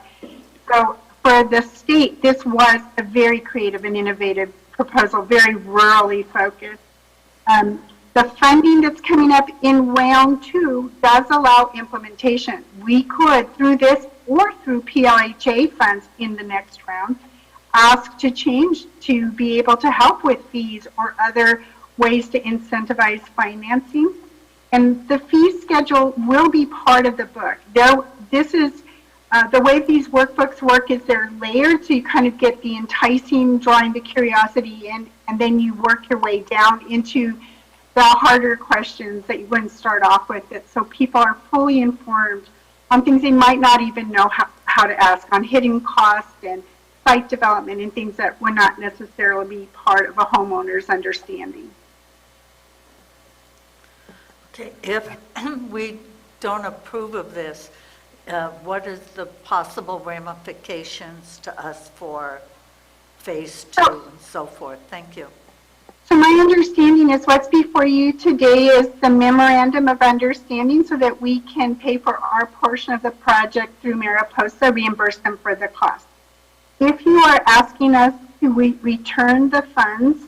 So for the state, this was a very creative and innovative proposal, very rurally focused. The funding that's coming up in round two does allow implementation. We could, through this or through PLHA funds in the next round, ask to change to be able to help with fees or other ways to incentivize financing. And the fee schedule will be part of the book. This is the way these workbooks work is they're layered, so you kind of get the enticing, drawing the curiosity in, and then you work your way down into the harder questions that you wouldn't start off with. So people are fully informed on things they might not even know how to ask, on hidden costs and site development and things that would not necessarily be part of a homeowner's understanding. Okay, if we don't approve of this, what is the possible ramifications to us for phase two and so forth? Thank you. So my understanding is what's before you today is the memorandum of understanding so that we can pay for our portion of the project through Mariposa, reimburse them for the cost. If you are asking us to return the funds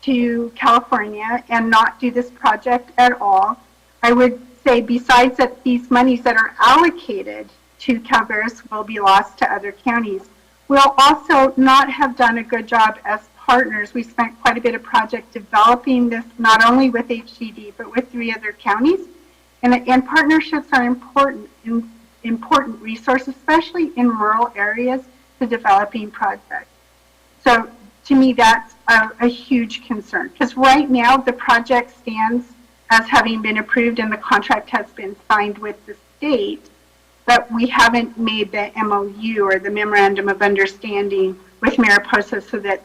to California and not do this project at all, I would say besides that these monies that are allocated to Calaveras will be lost to other counties, we'll also not have done a good job as partners. We spent quite a bit of project developing this, not only with HCD, but with 3 other counties. And partnerships are important resource, especially in rural areas, to developing projects. So to me, that's a huge concern. Because right now, the project stands as having been approved and the contract has been signed with the state, but we haven't made the MOU or the Memorandum of Understanding with Mariposa so that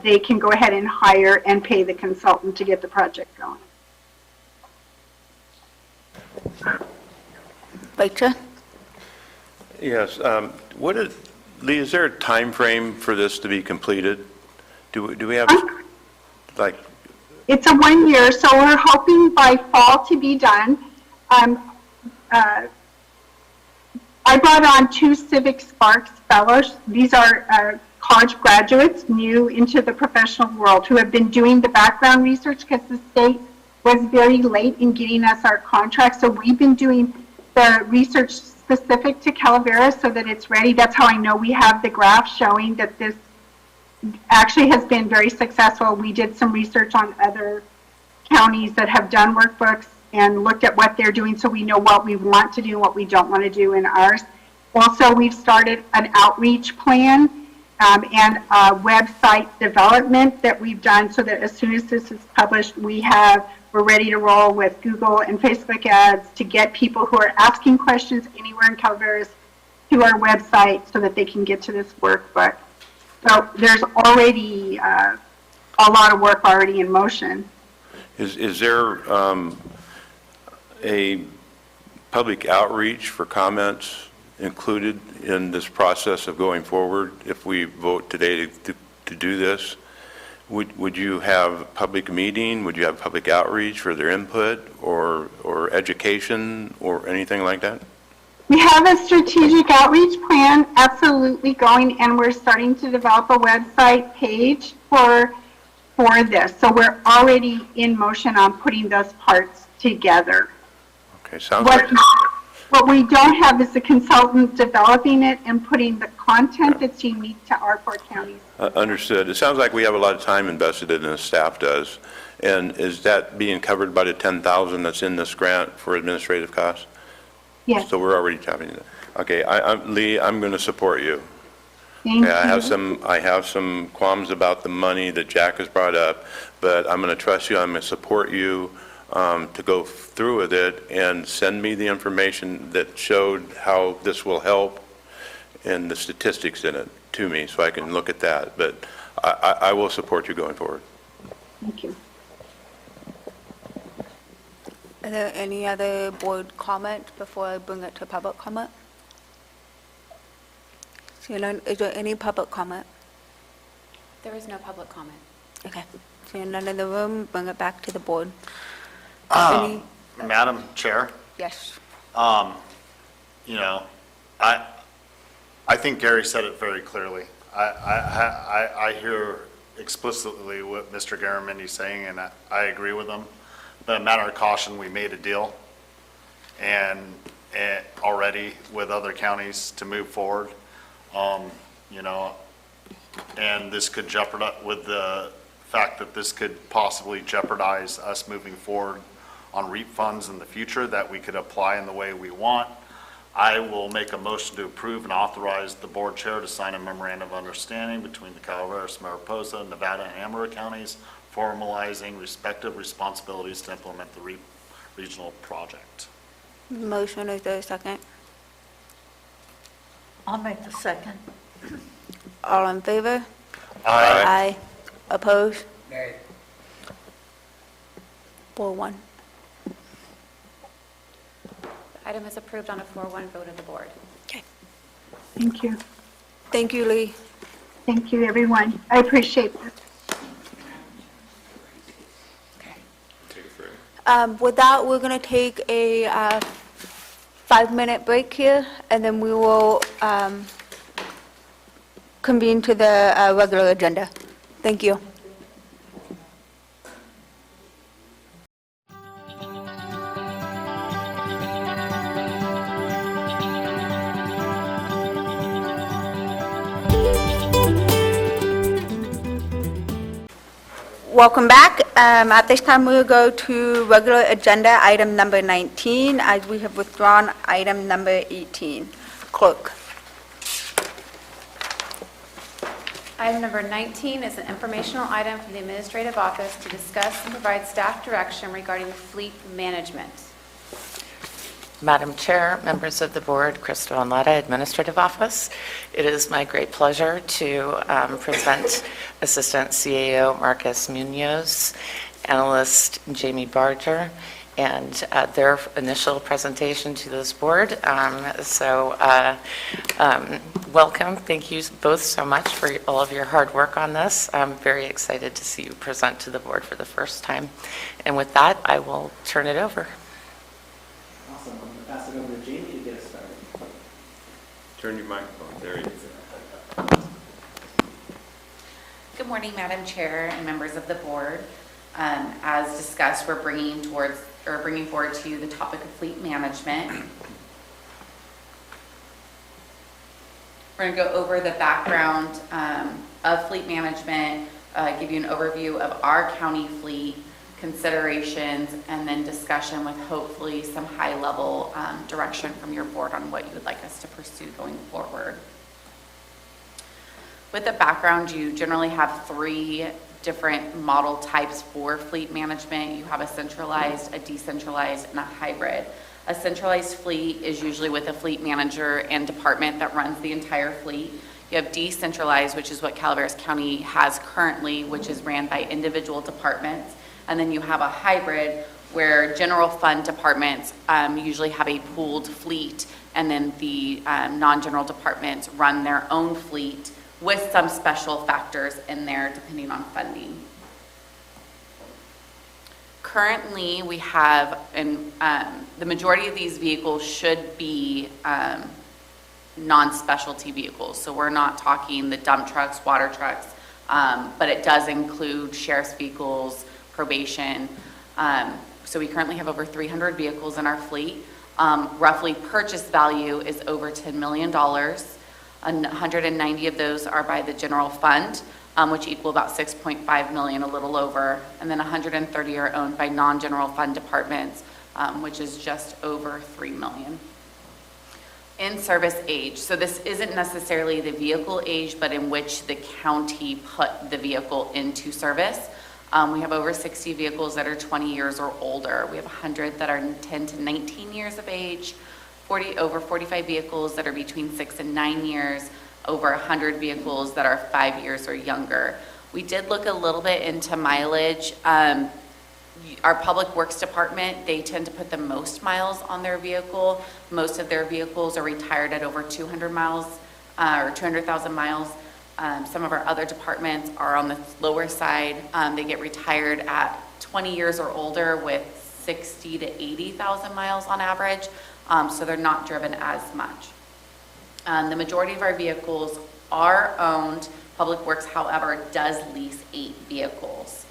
they can go ahead and hire and pay the consultant to get the project going. Rachel? Yes, Lee, is there a time frame for this to be completed? Do we have, like... It's a 1 year, so we're hoping by fall to be done. I brought on 2 Civic Sparks fellows. These are college graduates new into the professional world who have been doing the background research because the state was very late in getting us our contract. So we've been doing the research specific to Calaveras so that it's ready. That's how I know we have the graph showing that this actually has been very successful. We did some research on other counties that have done workbooks and looked at what they're doing so we know what we want to do and what we don't want to do in ours. Also, we've started an outreach plan and a website development that we've done so that as soon as this is published, we're ready to roll with Google and Facebook ads to get people who are asking questions anywhere in Calaveras to our website so that they can get to this workbook. So there's already a lot of work already in motion. Is there a public outreach for comments included in this process of going forward? If we vote today to do this, would you have a public meeting? Would you have public outreach for their input or education or anything like that? We have a strategic outreach plan absolutely going, and we're starting to develop a website page for this. So we're already in motion on putting those parts together. Okay, sounds like... What we don't have is a consultant developing it and putting the content that's unique to our 4 counties. Understood. It sounds like we have a lot of time invested in this, staff does. And is that being covered by the $10,000 that's in this grant for administrative costs? Yes. So we're already tapping it. Okay, Lee, I'm going to support you. Thank Okay, you. I have some qualms about the money that Jack has brought up, but I'm going to trust you. I'm going to support you to go through with it and send me the information that showed how this will help and the statistics in it to me so I can look at that. But I will support you going forward. Thank you. Are there any other board comments before I bring it to public comment? Seeing none, is there any public comment? There is no public comment. Okay. Seeing none in the room, bring it back to the board. Any- Madam Chair, Yes. you know, I think Gary said it very clearly. I hear explicitly what Mr. Garamendi's saying, and I agree with him. But a matter of caution, we made a deal and already with other counties to move forward, you know, and this could jeopardize, with the fact that this could possibly jeopardize us moving forward on REAP funds in the future that we could apply in the way we want. I will make a motion to approve and authorize the board chair to sign a memorandum of understanding between the Calaveras, Mariposa, Nevada, and Amarillo counties, formalizing respective responsibilities to implement the REAP regional project. Motion, is there a second? I'll make the second. All in favor? Aye. Aye. Opposed? 4-1. The item is approved on a 4-1 vote of the board. Thank you. Thank you, Lee. Thank you, everyone. I appreciate this. With that, we're going to take a 5-minute break here, and then we will convene to the regular agenda. Thank you. Welcome back. At this time, we'll go to regular agenda item number 19, as we have withdrawn item number 18. Clerk. Item number 19 is an informational item from the administrative office to discuss and provide staff direction regarding fleet management. Madam Chair, members of the board, Krista Vonletta, Administrative Office. It is my great pleasure to present Assistant CAO Marcus Munoz, Analyst Jamie Barger, and their initial presentation to this board. Welcome. Thank you both so much for all of your hard work on this. I'm very excited to see you present to the board for the first time. And with that, I will turn it over. Awesome. I'm going to pass it over to Jamie to get us started. Turn your microphone. There you go. Good morning, Madam Chair and members of the board. As discussed, we're bringing forward to you the topic of fleet management. We're going to go over the background of fleet management, give you an overview of our county fleet, considerations, and then discussion with hopefully some high-level direction from your board on what you would like us to pursue going forward. With the background, you generally have 3 different model types for fleet management. You have a centralized, a decentralized, and a hybrid. A centralized fleet is usually with a fleet manager and department that runs the entire fleet. You have decentralized, which is what Calaveras County has currently, which is ran by individual departments. And then you have a hybrid where general fund departments usually have a pooled fleet, and then the non-general departments run their own fleet with some special factors in there depending on funding. Currently, we have, and the majority of these vehicles should be non-specialty vehicles. So we're not talking the dump trucks, water trucks, but it does include sheriff's vehicles, probation. So we currently have over 300 vehicles in our fleet. Roughly purchase value is over $10 million. 190 of those are by the general fund, which equal about 6.5 million, a little over. And then 130 are owned by non-general fund departments, which is just over 3 million. In service age, so this isn't necessarily the vehicle age, but in which the county put the vehicle into service. We have over 60 vehicles that are 20 years or older. We have 100 that are 10 to 19 years of age, over 45 vehicles that are between 6 and 9 years, over 100 vehicles that are 5 years or younger. We did look a little bit into mileage. Our Public Works Department, they tend to put the most miles on their vehicle. Most of their vehicles are retired at over 200 miles or 200,000 miles. Some of our other departments are on the lower side. They get retired at 20 years or older with 60 to 80,000 miles on average, so they're not driven as much. The majority of our vehicles are owned. Public Works, however, does lease 8 vehicles.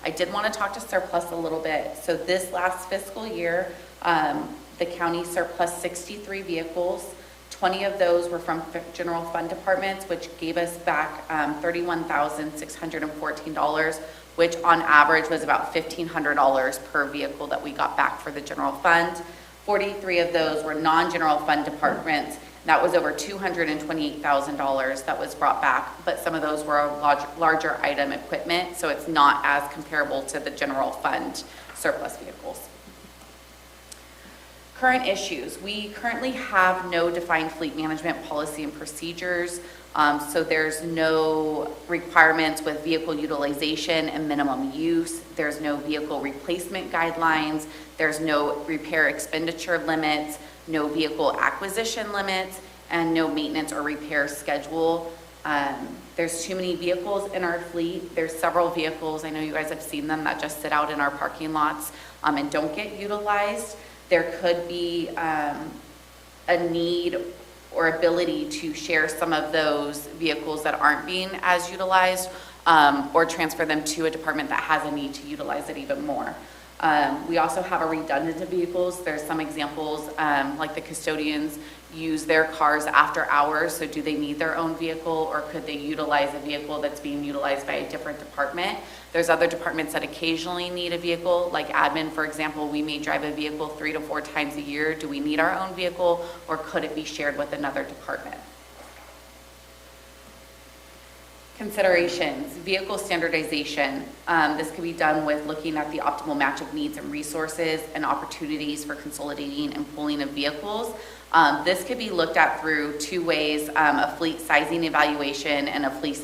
I did want to talk to surplus a little bit. So this last fiscal year, the county surplus 63 vehicles. 20 of those were from general fund departments, which gave us back $31,614, which on average was about $1,500 per vehicle that we got back for the general fund. 43 of those were non-general fund departments. That was over $228,000 that was brought back, but some of those were larger item equipment, so it's not as comparable to the general fund surplus vehicles. Current issues. We currently have no defined fleet management policy and procedures, so there's no requirements with vehicle utilization and minimum use. There's no vehicle replacement guidelines. There's no repair expenditure limits, no vehicle acquisition limits, and no maintenance or repair schedule. There's too many vehicles in our fleet. There's several vehicles, I know you guys have seen them, that just sit out in our parking lots and don't get utilized. There could be a need or ability to share some of those vehicles that aren't being as utilized or transfer them to a department that has a need to utilize it even more. We also have a redundant of vehicles. There's some examples like the custodians use their cars after hours, so do they need their own vehicle or could they utilize a vehicle that's being utilized by a different department? There's other departments that occasionally need a vehicle, like admin, for example. We may drive a vehicle 3 to 4 times a year. Do we need our own vehicle or could it be shared with another department? Considerations, vehicle standardization. This could be done with looking at the optimal match of needs and resources and opportunities for consolidating and pooling of vehicles. This could be looked at through 2 ways, a fleet sizing evaluation and a fleet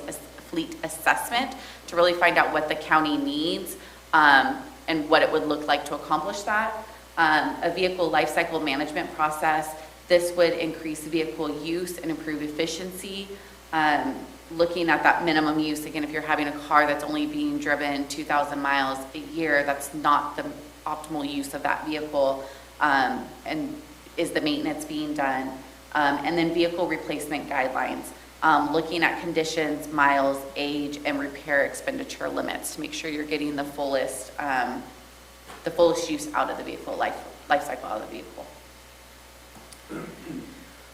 assessment to really find out what the county needs and what it would look like to accomplish that. A vehicle life cycle management process. This would increase vehicle use and improve efficiency. Looking at that minimum use, again, if you're having a car that's only being driven 2,000 miles a year, that's not the optimal use of that vehicle, and is the maintenance being done? And then vehicle replacement guidelines, looking at conditions, miles, age, and repair expenditure limits to make sure you're getting the fullest use out of the vehicle, life cycle out of the vehicle.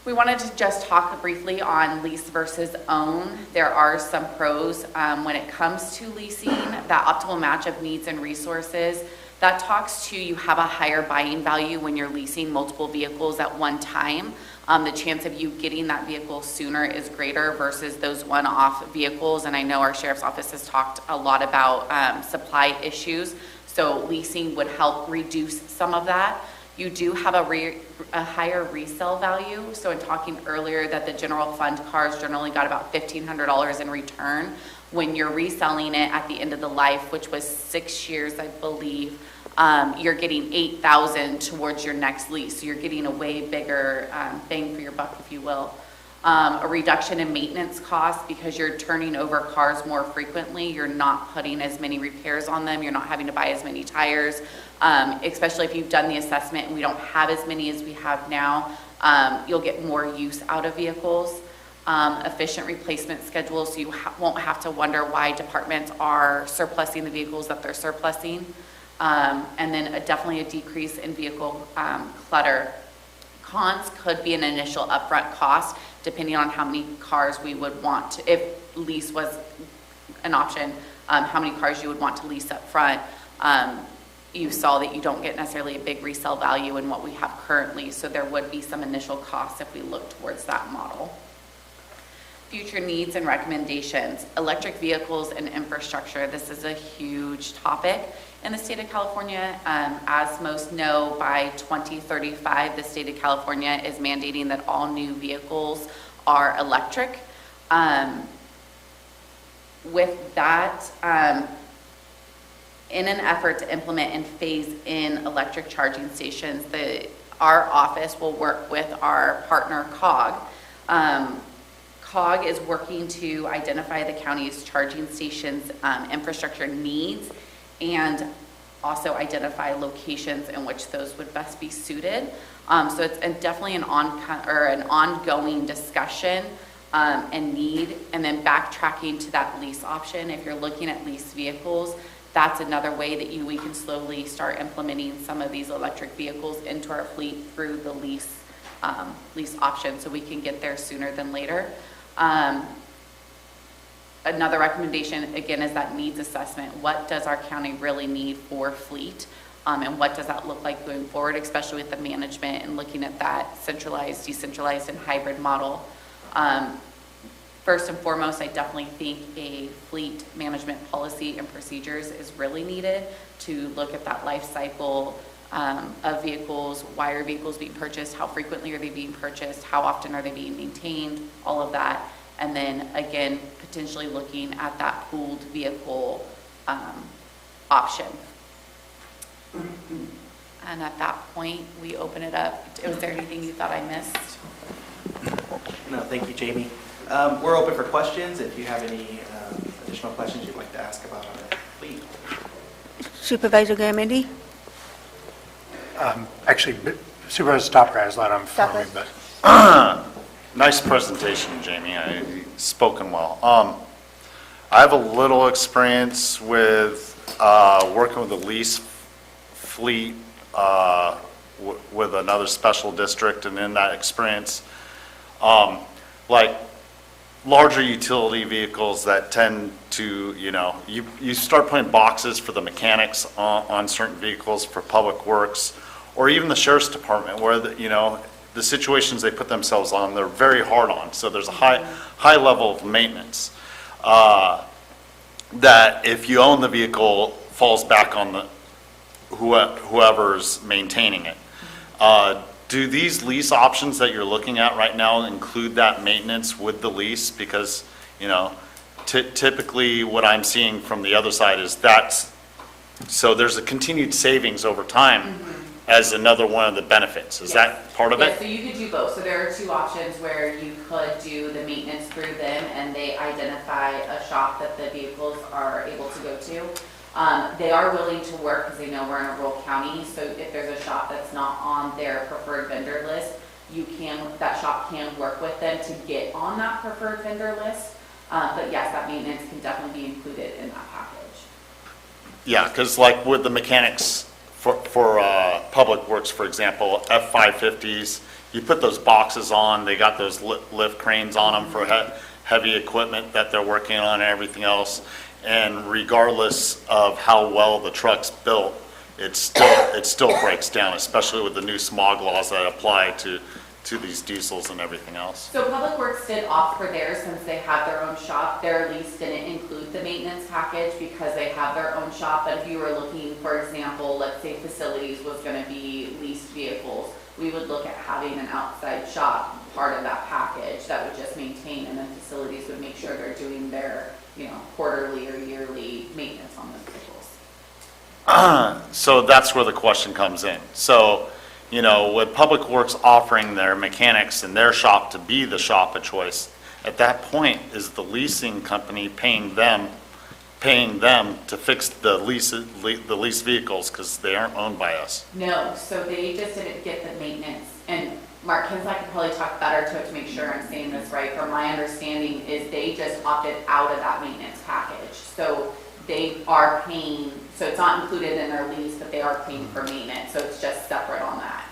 We wanted to just talk briefly on lease versus own. There are some pros when it comes to leasing, that optimal match of needs and resources. That talks to you have a higher buying value when you're leasing multiple vehicles at one time. The chance of you getting that vehicle sooner is greater versus those one-off vehicles. And I know our sheriff's office has talked a lot about supply issues. So leasing would help reduce some of that. you do have a higher resale value. So in talking earlier that the general fund cars generally got about $1,500 in return, when you're reselling it at the end of the life, which was 6 years, I believe, you're getting $8,000 towards your next lease. So you're getting a way bigger bang for your buck, if you will. A reduction in maintenance costs because you're turning over cars more frequently. You're not putting as many repairs on them. You're not having to buy as many tires, especially if you've done the assessment and we don't have as many as we have now. You'll get more use out of vehicles. Efficient replacement schedules, so you won't have to wonder why departments are surplusing the vehicles that they're surplusing. And then definitely a decrease in vehicle clutter. Cons could be an initial upfront cost, depending on how many cars we would want to, if lease was an option, how many cars you would want to lease up front. You saw that you don't get necessarily a big resale value in what we have currently, so there would be some initial costs if we look towards that model. Future needs and recommendations. Electric vehicles and infrastructure. This is a huge topic in the state of California. As most know, by 2035, the state of California is mandating that all new vehicles are electric. With that, in an effort to implement and phase in electric charging stations, our office will work with our partner COG. COG is working to identify the county's charging stations infrastructure needs and also identify locations in which those would best be suited. So it's definitely an ongoing discussion and need. And then backtracking to that lease option, if you're looking at lease vehicles, that's another way that we can slowly start implementing some of these electric vehicles into our fleet through the lease option, so we can get there sooner than later. Another recommendation, again, is that needs assessment. What does our county really need for fleet? And what does that look like going forward, especially with the management and looking at that centralized, decentralized, and hybrid model? First and foremost, I definitely think a fleet management policy and procedures is really needed to look at that life cycle of vehicles. Why are vehicles being purchased? How frequently are they being purchased? How often are they being maintained? All of that. And then again, potentially looking at that pooled vehicle option. And at that point, we open it up. Was there anything you thought I missed? No, thank you, Jamie. We're open for questions. If you have any additional questions you'd like to ask about our fleet. Supervisor Garamendi? Actually, Supervisor Stopper has that on for me, Stopper. but Nice presentation, Jamie. Spoken well. I have a little experience with working with a lease fleet with another special district, and in that experience, like larger utility vehicles that tend to, you start putting boxes for the mechanics on certain vehicles for public works, or even the sheriff's department, where the situations they put themselves on, they're very hard on. So there's a high level of maintenance that if you own the vehicle, falls back on the whoever's maintaining it. Do these lease options that you're looking at right now include that maintenance with the lease? Because typically what I'm seeing from the other side is so there's a continued savings over time. As another one of the benefits. Is that part of it? Yeah, so you could do both. So there are two options where you could do the maintenance through them and they identify a shop that the vehicles are able to go to. They are willing to work because they know we're in a rural county. So if there's a shop that's not on their preferred vendor list, that shop can work with them to get on that preferred vendor list. But yes, that maintenance can definitely be included in that package. Yeah, because like with the mechanics, for public works, for example, F-550s, you put those boxes on, they got those lift cranes on them for heavy equipment that they're working on and everything else. And regardless of how well the truck's built, it still breaks down, especially with the new smog laws that apply to to these diesels and everything else? So Public Works did opt for theirs since they have their own shop. Their lease didn't include the maintenance package because they have their own shop. But if you were looking, for example, let's say facilities was going to be leased vehicles, we would look at having an outside shop part of that package that would just maintain, and then facilities would make sure they're doing their, quarterly or yearly maintenance on those vehicles. So that's where the question comes in. So, with Public Works offering their mechanics in their shop to be the shop of choice, at that point, is the leasing company paying them to fix the leased vehicles because they aren't owned by us? No, so they just didn't get the maintenance. And Mark Kinsley could probably talk better to it to make sure I'm saying this right. From my understanding is they just opted out of that maintenance package. So they are paying, so it's not included in their lease, but they are paying for maintenance. So it's just separate on that.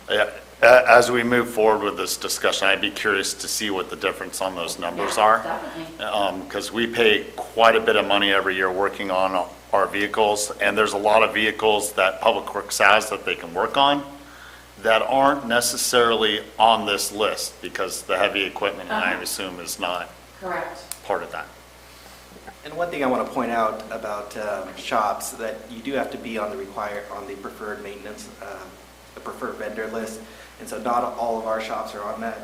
Yeah, as we move forward with this discussion, I'd be curious to see what the difference on those numbers are. Definitely. Because we pay quite a bit of money every year working on our vehicles, and there's a lot of vehicles that Public Works has that they can work on that aren't necessarily on this list because the heavy equipment, I assume, is not Correct. part of that. And one thing I want to point out about shops, that you do have to be on the preferred maintenance, the preferred vendor list. And so not all of our shops are on that.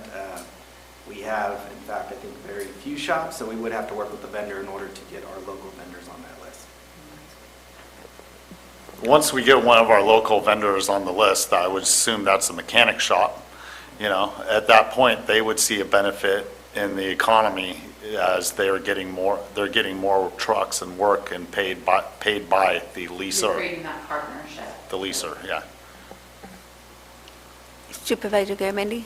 We have, in fact, I think very few shops, so we would have to work with the vendor in order to get our local vendors on that list. Once we get one of our local vendors on the list, I would assume that's a mechanic shop. At that point, they would see a benefit in the economy as they're getting more trucks and work and paid by the You're leaser. creating that partnership. The leaser, yeah. Supervisor Garamendi?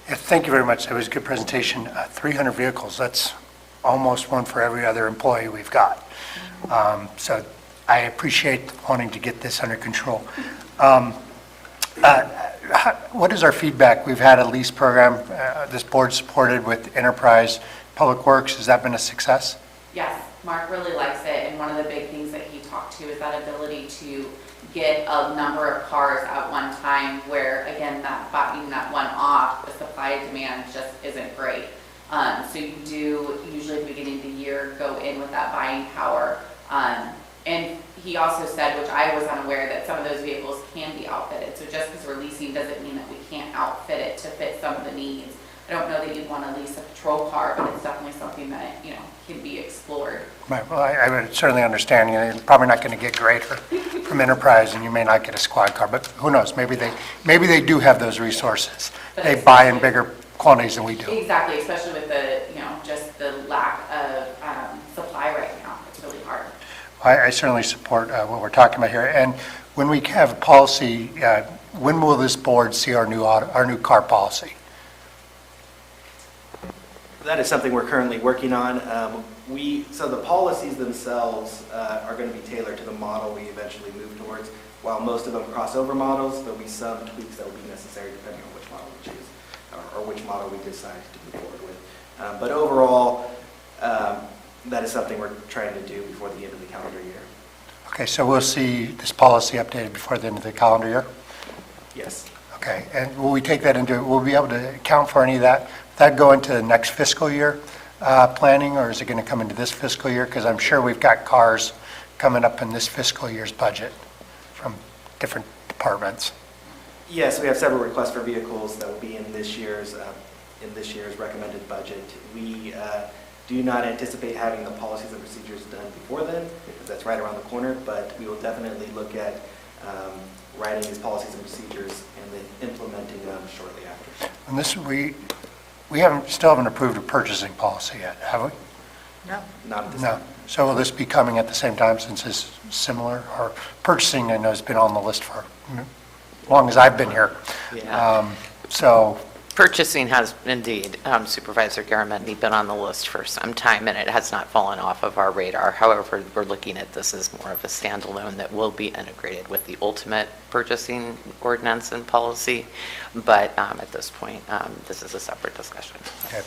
Yeah, thank you very much. That was a good presentation. 300 vehicles, that's almost one for every other employee we've got. So I appreciate wanting to get this under control. What is our feedback? We've had a lease program, this board supported with Enterprise Public Works. Has that been a success? Yes, Mark really likes it, and one of the big things that he talked to is that ability to get a number of cars at one time where, again, that buying that one off, the supply and demand just isn't great. So you do, usually at the beginning of the year, go in with that buying power. And he also said, which I was unaware, that some of those vehicles can be outfitted. So just because we're leasing doesn't mean that we can't outfit it to fit some of the needs. I don't know that you'd want to lease a patrol car, but it's definitely something that, can be explored. Right, well, I would certainly understand, you're probably not going to get greater from Enterprise, and you may not get a squad car, but who knows, maybe they do have those resources. They buy in bigger quantities than we do. Exactly, especially with the, just the lack of supply right now. It's really hard. I certainly support what we're talking about here. And when we have a policy, when will this board see our new car policy? That is something we're currently working on. So the policies themselves are going to be tailored to the model we eventually move towards. While most of them cross over models, there'll be some tweaks that will be necessary depending on which model we choose or which model we decide to move forward with. But overall, that is something we're trying to do before the end of the calendar year. Okay, so we'll see this policy updated before the end of the calendar year? Yes. Okay, and will we take that into, will we be able to account for any of that? That go into the next fiscal year planning, or is it going to come into this fiscal year? Because I'm sure we've got cars coming up in this fiscal year's budget from different departments. Yes, we have several requests for vehicles that will be in this year's recommended budget. We do not anticipate having the policies and procedures done before then, because that's right around the corner, but we will definitely look at writing these policies and procedures and then implementing them shortly after. And this, we still haven't approved a purchasing policy yet, have we? No. Not at this No. time. So will this be coming at the same time since it's similar? Or purchasing, I know, has been on the list for as long as I've been here. Yeah. So, Purchasing has indeed, Supervisor Garamendi, been on the list for some time, and it has not fallen off of our radar. However, we're looking at this as more of a standalone that will be integrated with the ultimate purchasing ordinance and policy. But at this point, this is a separate discussion. okay.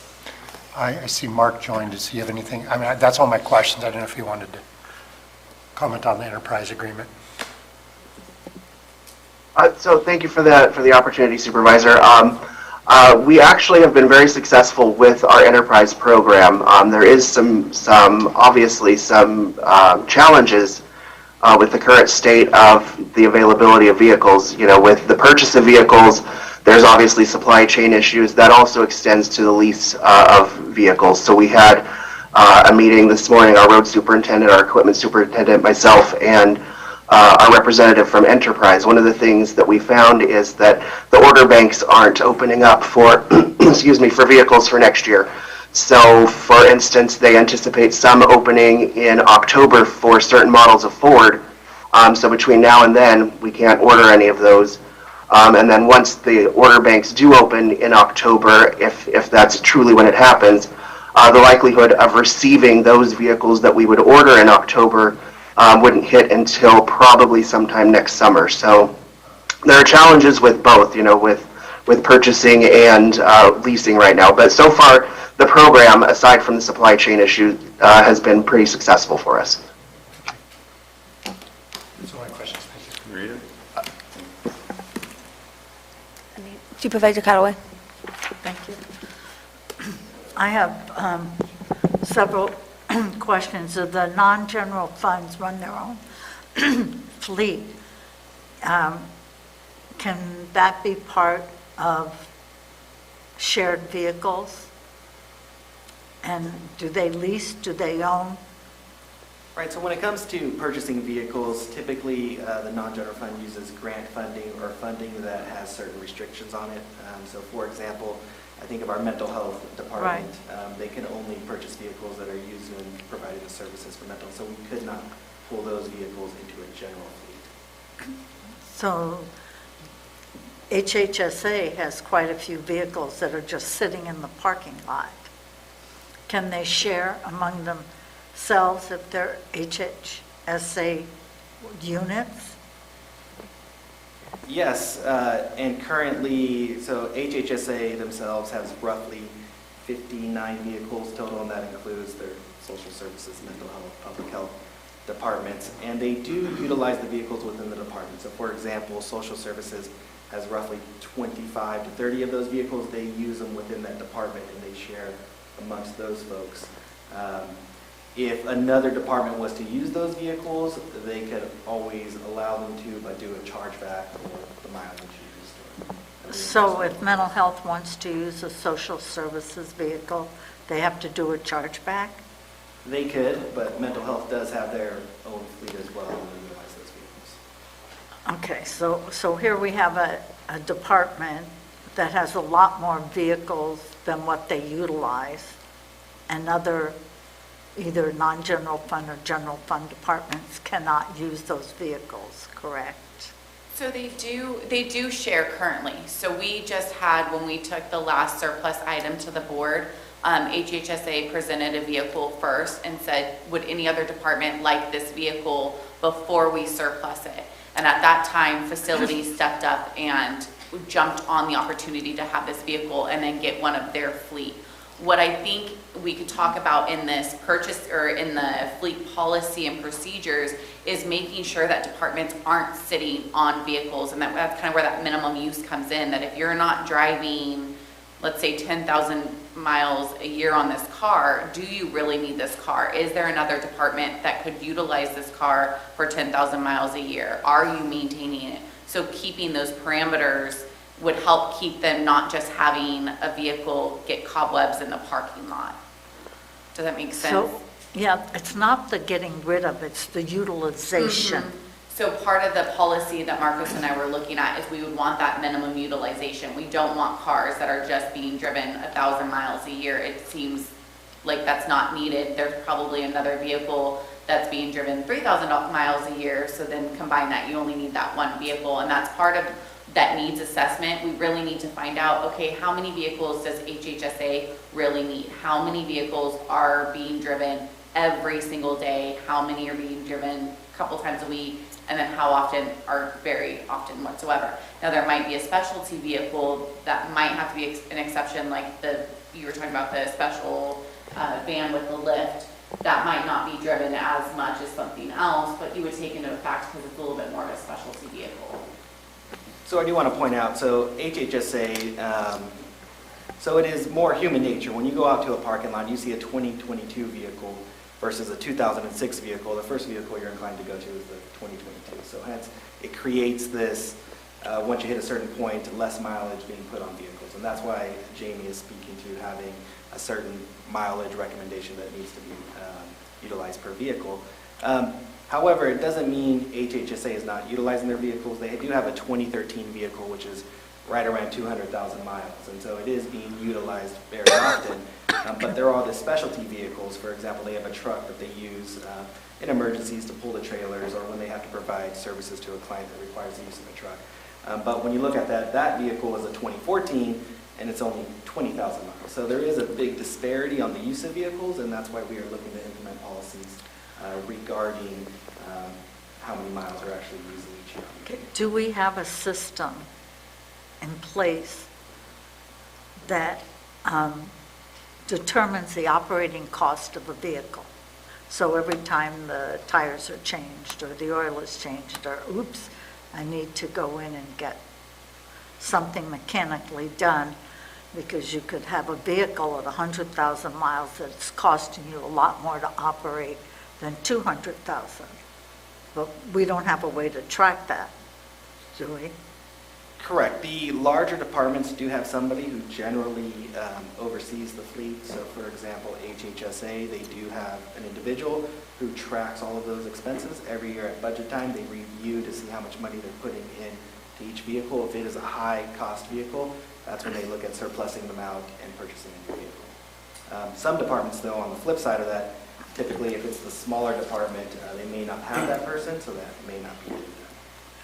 I see Mark joined. Does he have anything? I mean, that's all my questions. I don't know if he wanted to comment on the enterprise agreement. So thank you for the opportunity, Supervisor. We actually have been very successful with our enterprise program. There is obviously some challenges with the current state of the availability of vehicles. You know, with the purchase of vehicles, there's obviously supply chain issues. That also extends to the lease of vehicles. So we had a meeting this morning, our road superintendent, our equipment superintendent, myself, and our representative from Enterprise. One of the things that we found is that the order banks aren't opening up for, excuse me, for vehicles for next year. So, for instance, they anticipate some opening in October for certain models of Ford. So between now and then, we can't order any of those. And then once the order banks do open in October, if that's truly when it happens, the likelihood of receiving those vehicles that we would order in October wouldn't hit until probably sometime next summer. So there are challenges with both, you know, with purchasing and leasing right now. But so far, the program, aside from the supply chain issue, has been pretty successful for us. That's all my questions. Thank you. Rita? Supervisor Callaway? Thank you. I have several questions. Do the non-general funds run their own fleet? Can that be part of shared vehicles? And do they lease, do they own? Right, so when it comes to purchasing vehicles, typically the non-general fund uses grant funding or funding that has certain restrictions on it. So for example, I think of our mental health department, they can only purchase vehicles that are used in providing the services for mental, so we could not pull those vehicles into a general fleet. So HHSA has quite a few vehicles that are just sitting in the parking lot. Can they share among themselves if they're HHSA units? Yes, and currently, so HHSA themselves has roughly 59 vehicles total, and that includes their social services, mental health, public health departments, and they do utilize the vehicles within the department. So for example, social services has roughly 25 to 30 of those vehicles. They use them within that department, and they share amongst those folks. If another department was to use those vehicles, they could always allow them to, but do a chargeback for the mileage used. So if mental health wants to use a social services vehicle, they have to do a chargeback? They could, but mental health does have their own fleet as well, and they utilize those vehicles. Okay, so here we have a department that has a lot more vehicles than what they utilize, and other either non-general fund or general fund departments cannot use those vehicles, correct? So they do share currently. So we just had, when we took the last surplus item to the board, HHSA presented a vehicle first and said, would any other department like this vehicle before we surplus it? And at that time, facilities stepped up and jumped on the opportunity to have this vehicle and then get one of their fleet. What I think we could talk about in this purchase or in the fleet policy and procedures is making sure that departments aren't sitting on vehicles, and that's kind of where that minimum use comes in, that if you're not driving, let's say 10,000 miles a year on this car, do you really need this car? Is there another department that could utilize this car for 10,000 miles a year? Are you maintaining it? So keeping those parameters would help keep them not just having a vehicle get cobwebs in the parking lot. Does that make sense? So, yeah, it's not the getting rid of, it's the utilization. So part of the policy that Marcus and I were looking at is we would want that minimum utilization. We don't want cars that are just being driven 1,000 miles a year. It seems like that's not needed. There's probably another vehicle that's being driven 3,000 miles a year. So then combine that, you only need that one vehicle. And that's part of that needs assessment. We really need to find out, okay, how many vehicles does HHSA really need? How many vehicles are being driven every single day? How many are being driven a couple times a week? And then how often are very often whatsoever. Now there might be a specialty vehicle that might have to be an exception, like you were talking about the special van with the lift. That might not be driven as much as something else, but you would take into effect because it's a little bit more of a specialty vehicle. So I do want to point out, so HHSA, so it is more human nature. When you go out to a parking lot, you see a 2022 vehicle versus a 2006 vehicle. The first vehicle you're inclined to go to is the 2022. So hence, it creates this, once you hit a certain point, less mileage being put on vehicles. And that's why Jamie is speaking to having a certain mileage recommendation that needs to be utilized per vehicle. However, it doesn't mean HHSA is not utilizing their vehicles. They do have a 2013 vehicle, which is right around 200,000 miles. And so it is being utilized very often. But there are the specialty vehicles. For example, they have a truck that they use in emergencies to pull the trailers or when they have to provide services to a client that requires the use of a truck. But when you look at that vehicle is a 2014 and it's only 20,000 miles. So there is a big disparity on the use of vehicles, and that's why we are looking to implement policies regarding how many miles are actually used each year. Okay, do we have a system in place that determines the operating cost of a vehicle? So every time the tires are changed or the oil is changed or, oops, I need to go in and get something mechanically done, because you could have a vehicle at 100,000 miles that's costing you a lot more to operate than 200,000. But we don't have a way to track that, do we? Correct. The larger departments do have somebody who generally oversees the fleet. So for example, HHSA, they do have an individual who tracks all of those expenses. Every year at budget time, they review to see how much money they're putting in to each vehicle. If it is a high-cost vehicle, that's when they look at surplusing them out and purchasing a new vehicle. Some departments, though, on the flip side of that, typically if it's the smaller department, they may not have that person, so that may not be done.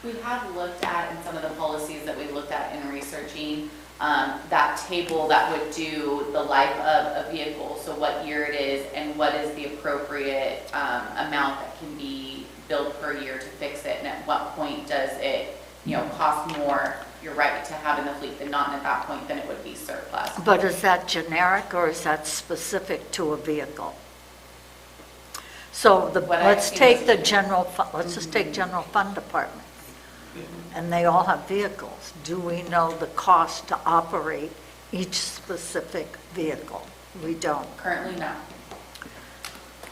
We have looked at, in some of the policies that we looked at in researching, that table that would do the life of a vehicle, so what year it is and what is the appropriate amount that can be billed per year to fix it, and at what point does it, cost more, you're right, to have in the fleet than not, and at that point, then it would be surplus. But is that generic or is that specific to a vehicle? So let's take the general, let's just take general fund department. And they all have vehicles. Do we know the cost to operate each specific vehicle? We don't. Currently, no.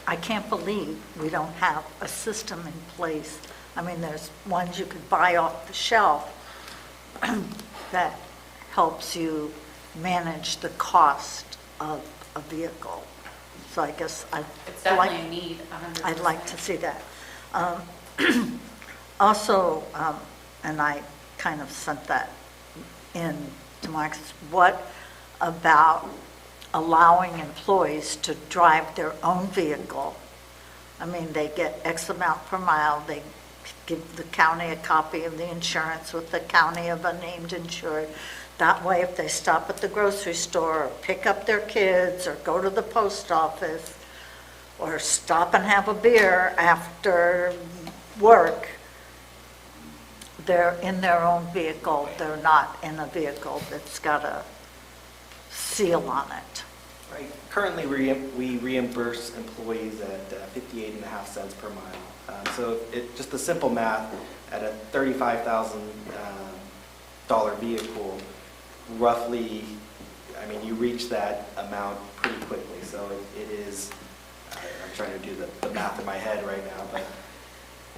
I can't believe we don't have a system in place. I mean, there's ones you could buy off the shelf that helps you manage the cost of a vehicle. So I guess It's definitely a need, 100%. I'd like to see that. Also, and I kind of sent that in to Marcus, what about allowing employees to drive their own vehicle? I mean, they get X amount per mile, they give the county a copy of the insurance with the county of a named insured. That way, if they stop at the grocery store, or pick up their kids, or go to the post office, or stop and have a beer after work, they're in their own vehicle. They're not in a vehicle that's got a seal on it. Right. Currently, we reimburse employees at 58.5 cents per mile. So just the simple math, at a $35,000 vehicle, roughly, I mean, you reach that amount pretty quickly. So it is, I'm trying to do the math in my head right now, but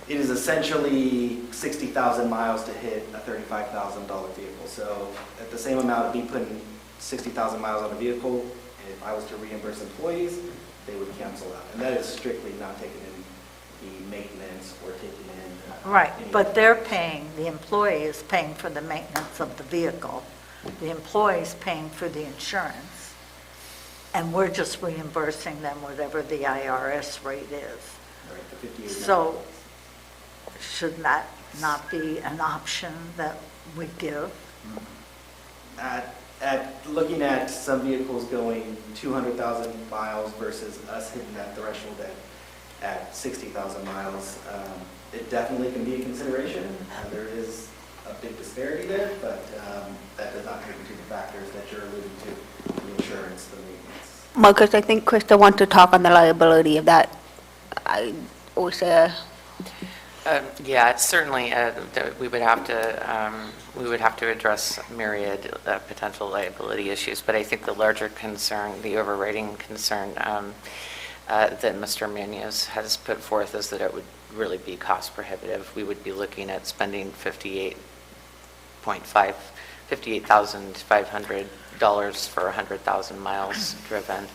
it is essentially 60,000 miles to hit a $35,000 vehicle. So at the same amount of me putting 60,000 miles on a vehicle, if I was to reimburse employees, they would cancel out. And that is strictly not taking in the maintenance or taking in. Right, but they're paying, the employee is paying for the maintenance of the vehicle. The employee's paying for the insurance. And we're just reimbursing them whatever the IRS rate is. Right, the 58. So should that not be an option that we give? Looking at some vehicles going 200,000 miles versus us hitting that threshold at 60,000 miles, it definitely can be a consideration. There is a big disparity there, but that does not take into the factors that you're alluding to, the insurance, the maintenance. Marcus, I think Krista wants to talk on the liability of that. I always say, Yeah, it's certainly, we would have to address myriad potential liability issues, but I think the larger concern, the overriding concern that Mr. Munoz has put forth is that it would really be cost prohibitive. We would be looking at spending $58,500 for 100,000 miles driven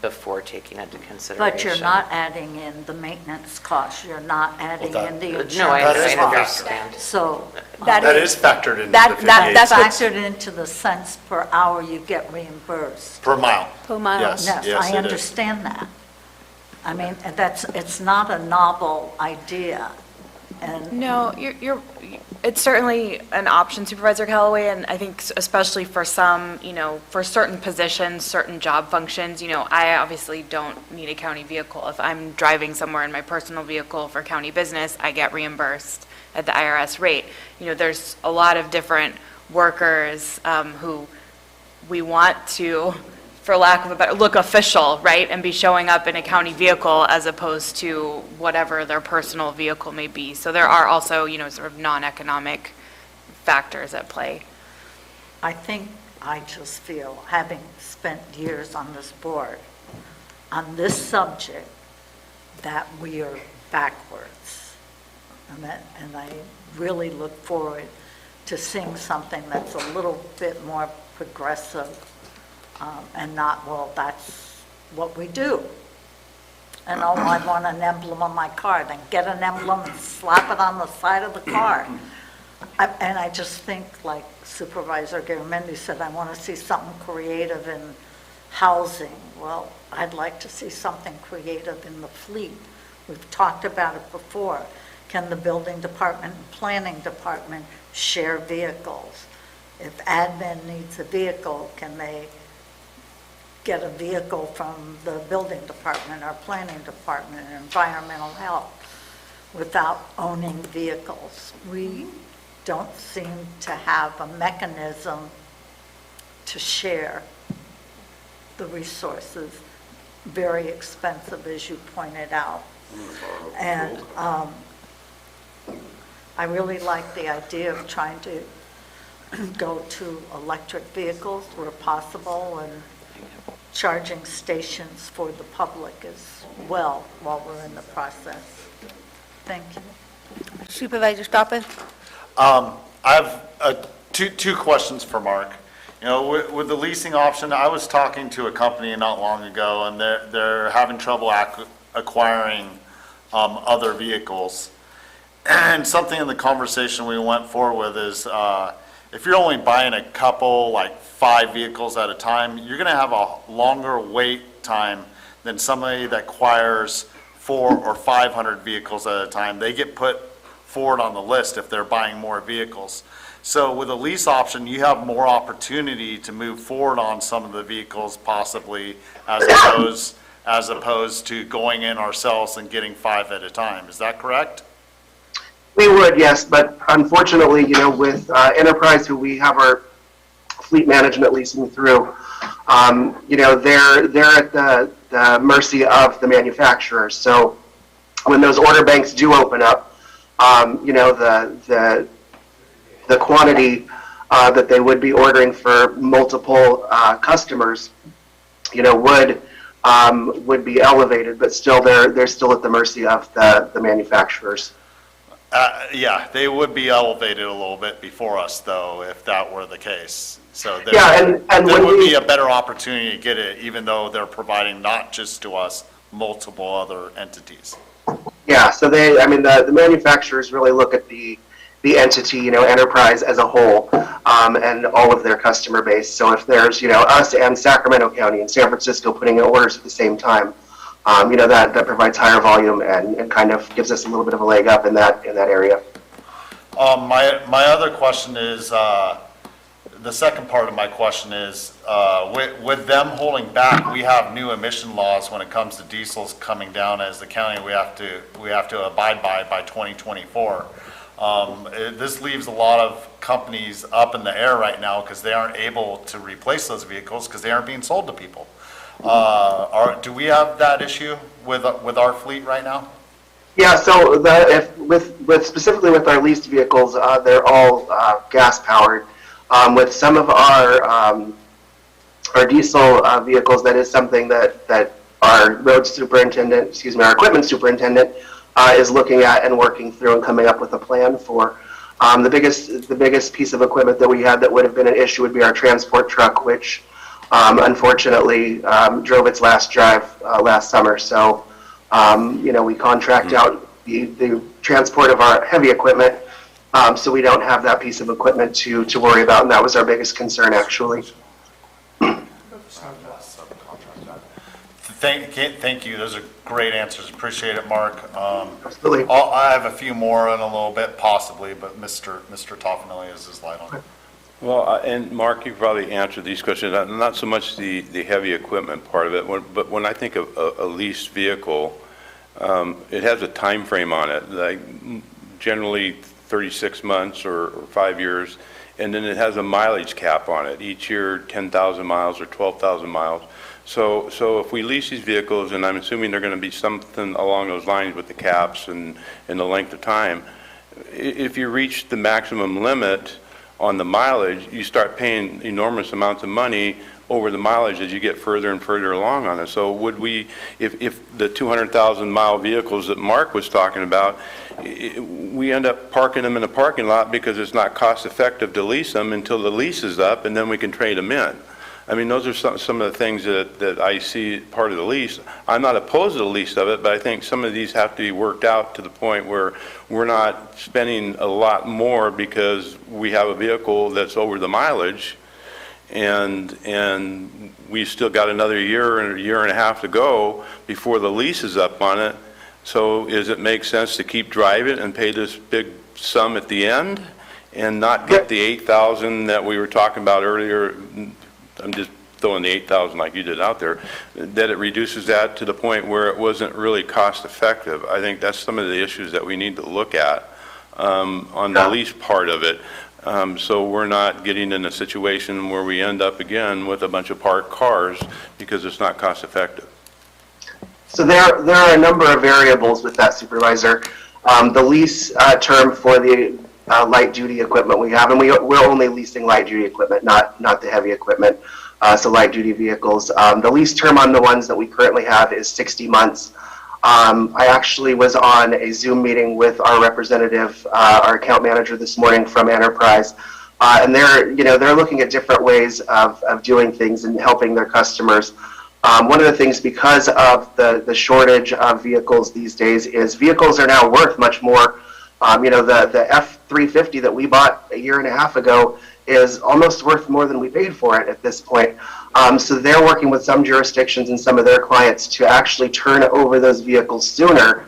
before taking into consideration. But you're not adding in the maintenance costs, you're not adding in the insurance No, I costs. understand. So. That That is- is factored into that- the that- 58 that's what- Factored into the cents per hour you get reimbursed. per mile. Per mile. Yes, Yes, yes, I it is. understand that. I mean, it's not a novel idea, and No, it's certainly an option, Supervisor Callaway, and I think especially for some, for certain positions, certain job functions, I obviously don't need a county vehicle. If I'm driving somewhere in my personal vehicle for county business, I get reimbursed at the IRS rate. There's a lot of different workers who we want to, for lack of a better, look official, right? And be showing up in a county vehicle as opposed to whatever their personal vehicle may be. So there are also, sort of non-economic factors at play. I just feel, having spent years on this board, on this subject, that we are backwards. And I really look forward to seeing something that's a little bit more progressive, and not, well, that's what we do. And oh, I want an emblem on my car, then get an emblem and slap it on the side of the car. And I just think, like Supervisor Garamendi said, I want to see something creative in housing. Well, I'd like to see something creative in the fleet. We've talked about it before. Can the building department and planning department share vehicles? If admin needs a vehicle, can they get a vehicle from the building department or planning department or environmental health without owning vehicles? We don't seem to have a mechanism to share the resources. Very expensive, as you pointed out. And I really like the idea of trying to go to electric vehicles where possible, and charging stations for the public as well while we're in the process. Thank you. Supervisor Stopper? I have two questions for Mark. With the leasing option, I was talking to a company not long ago, and they're having trouble acquiring other vehicles. And something in the conversation we went forward with is, if you're only buying a couple, like 5 vehicles at a time, you're going to have a longer wait time than somebody that acquires 400 or 500 vehicles at a time. They get put forward on the list if they're buying more vehicles. So with a lease option, you have more opportunity to move forward on some of the vehicles possibly, as opposed to going in ourselves and getting 5 at a time. Is that correct? We would, yes, but unfortunately, with Enterprise, who we have our fleet management leasing through, they're at the mercy of the manufacturer. So when those order banks do open up, the quantity that they would be ordering for multiple customers, would be elevated, but still they're still at the mercy of the manufacturers. Yeah, they would be elevated a little bit before us, though, if that were the case. So there, and there when would we- be a better opportunity to get it, even though they're providing not just to us, multiple other entities. Yeah, so the manufacturers really look at the entity, Enterprise as a whole, and all of their customer base. So if there's, us and Sacramento County and San Francisco putting in orders at the same time, that provides higher volume and kind of gives us a little bit of a leg up in that area. My other question is, the second part of my question is, with them holding back, we have new emission laws when it comes to diesels coming down as the county we have to abide by 2024. This leaves a lot of companies up in the air right now because they aren't able to replace those vehicles because they aren't being sold to people. Do we have that issue with our fleet right now? Yeah, so specifically with our leased vehicles, they're all gas powered. With some of our diesel vehicles, that is something that our road superintendent, our equipment superintendent is looking at and working through and coming up with a plan for. The biggest piece of equipment that we had that would have been an issue would be our transport truck, which unfortunately drove its last drive last summer. So, we contract out the transport of our heavy equipment, so we don't have that piece of equipment to worry about, and that was our biggest concern, actually. Thank you. Those are great answers. Appreciate it, Mark. Absolutely. I have a few more in a little bit, possibly, but Mr. Toffanelli has his light on. Well, and Mark, you probably answered these questions, not so much the heavy equipment part of it, but when I think of a leased vehicle, it has a time frame on it, like generally 36 months or 5 years, and then it has a mileage cap on it, each year 10,000 miles or 12,000 miles. So if we lease these vehicles, and I'm assuming they're going to be something along those lines with the caps and the length of time, if you reach the maximum limit on the mileage, you start paying enormous amounts of money over the mileage as you get further and further along on it. So would we, if the 200,000 mile vehicles that Mark was talking about, we end up parking them in a parking lot because it's not cost effective to lease them until the lease is up, and then we can trade them in. I mean, those are some of the things that I see part of the lease. I'm not opposed to the lease of it, but I think some of these have to be worked out to the point where we're not spending a lot more because we have a vehicle that's over the mileage, and we still got another year and a year and a half to go before the lease is up on it. So does it make sense to keep driving and pay this big sum at the end and not get the 8,000 that we were talking about earlier? I'm just throwing the 8,000 like you did out there, that it reduces that to the point where it wasn't really cost effective. I think that's some of the issues that we need to look at on the lease part of it. So we're not getting in a situation where we end up again with a bunch of parked cars because it's not cost effective. So there are a number of variables with that, Supervisor. The lease term for the light duty equipment we have, and we're only leasing light duty equipment, not the heavy equipment, so light duty vehicles. The lease term on the ones that we currently have is 60 months. I actually was on a Zoom meeting with our representative, our account manager this morning from Enterprise, and they're looking at different ways of doing things and helping their customers. One of the things, because of the shortage of vehicles these days, is vehicles are now worth much more. The F-350 that we bought a year and a half ago is almost worth more than we paid for it at this point. So they're working with some jurisdictions and some of their clients to actually turn over those vehicles sooner,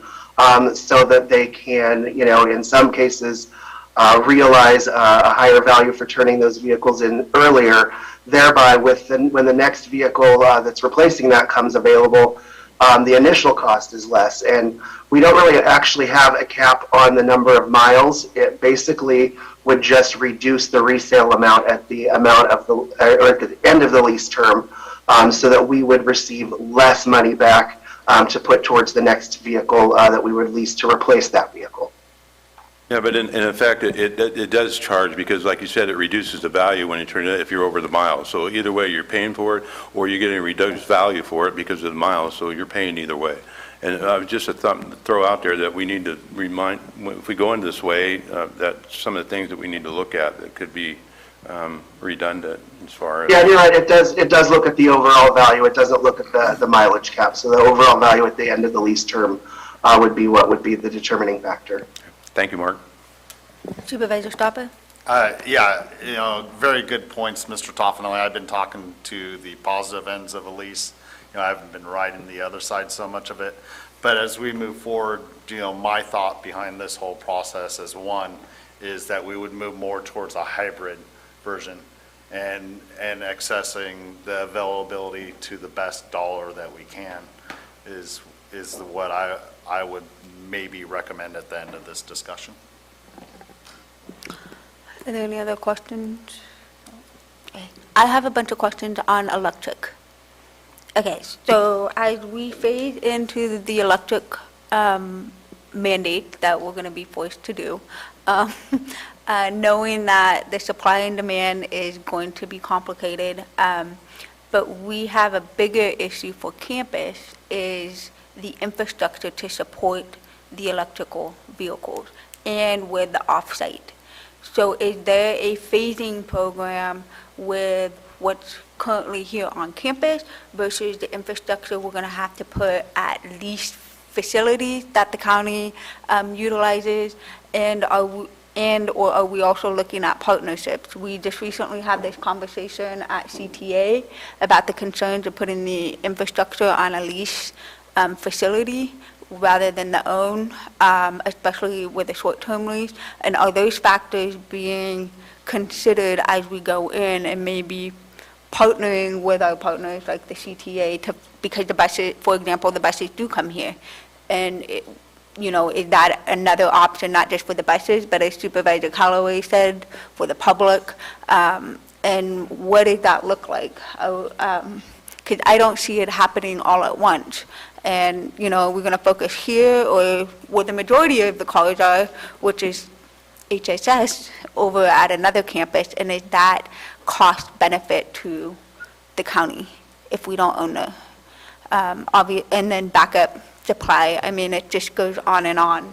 so that they can, in some cases, realize a higher value for turning those vehicles in earlier. Thereby, when the next vehicle that's replacing that comes available, the initial cost is less. And we don't really actually have a cap on the number of miles. It basically would just reduce the resale amount at the amount of or at the end of the lease term, so that we would receive less money back to put towards the next vehicle that we would lease to replace that vehicle. Yeah, but in effect, it does charge because, like you said, it reduces the value when you turn it if you're over the miles. So either way, you're paying for it, or you're getting a reduced value for it because of the miles. So you're paying either way. And just a thought to throw out there that we need to remind, if we go in this way, that some of the things that we need to look at that could be redundant as far as. Yeah, you're right. It does look at the overall value. It doesn't look at the mileage cap. So the overall value at the end of the lease term would be what would be the determining factor. Thank you, Mark. Supervisor Stopper? Yeah, very good points, Mr. Toffanelli. I've been talking to the positive ends of a lease. I haven't been riding the other side so much of it. But as we move forward, my thought behind this whole process is, one, is that we would move more towards a hybrid version and accessing the availability to the best dollar that we can is what I would maybe recommend at the end of this discussion. Are there any other questions? Okay. I have a bunch of questions on electric. Okay, so as we phase into the electric mandate that we're going to be forced to do, knowing that the supply and demand is going to be complicated. But we have a bigger issue for campus is the infrastructure to support the electrical vehicles and with the off-site. So is there a phasing program with what's currently here on campus versus the infrastructure we're going to have to put at least facilities that the county utilizes? And or are we also looking at partnerships? We just recently had this conversation at CTA about the concerns of putting the infrastructure on a lease facility rather than the own, especially with a short-term lease. And are those factors being considered as we go in and maybe partnering with our partners like the CTA to, because the buses, for example, the buses do come here. And, is that another option, not just for the buses, but as Supervisor Callaway said, for the public? And what does that look like? Because I don't see it happening all at once. And, we're going to focus here or where the majority of the cars are, which is HSS, over at another campus, and is that cost benefit to the county if we don't own the, and then backup supply. I mean, it just goes on and on.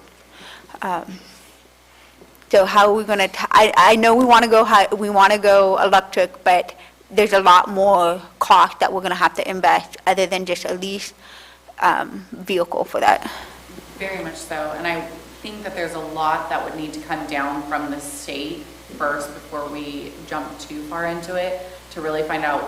So how are we going to, I know we want to go high, we want to go electric, but there's a lot more cost that we're going to have to invest other than just a lease vehicle for that. Very much so, and I think that there's a lot that would need to come down from the state first before we jump too far into it, to really find out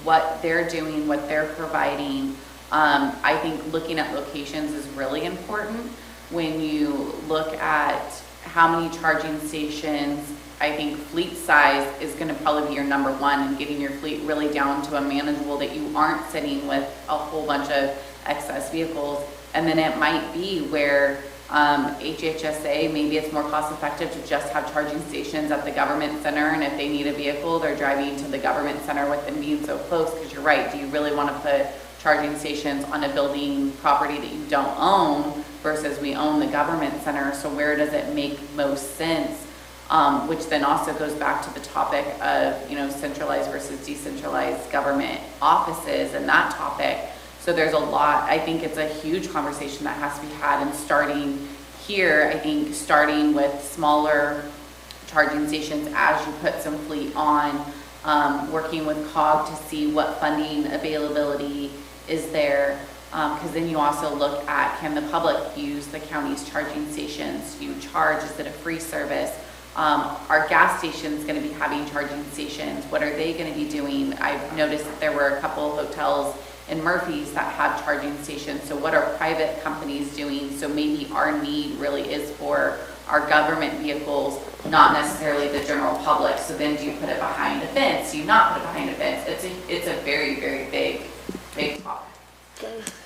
what they're doing, what they're providing. I think looking at locations is really important. When you look at how many charging stations, I think fleet size is going to probably be your number one, and getting your fleet really down to a manageable that you aren't sitting with a whole bunch of excess vehicles. And then it might be where HHSA, maybe it's more cost effective to just have charging stations at the government center, and if they need a vehicle, they're driving to the government center with them being so close. Because you're right, do you really want to put charging stations on a building property that you don't own versus we own the government center? So where does it make most sense? Which then also goes back to the topic of, centralized versus decentralized government offices and that topic. So there's a lot, I think it's a huge conversation that has to be had, and starting here, I think starting with smaller charging stations as you put some fleet on, working with COG to see what funding availability is there, because then you also look at, can the public use the county's charging stations? Do you charge? Is it a free service? Are gas stations going to be having charging stations? What are they going to be doing? I've noticed that there were a couple of hotels in Murphy's that have charging stations. So what are private companies doing? So maybe our need really is for our government vehicles, not necessarily the general public. So then do you put it behind a fence? Do you not put it behind a fence? It's a very, very big topic.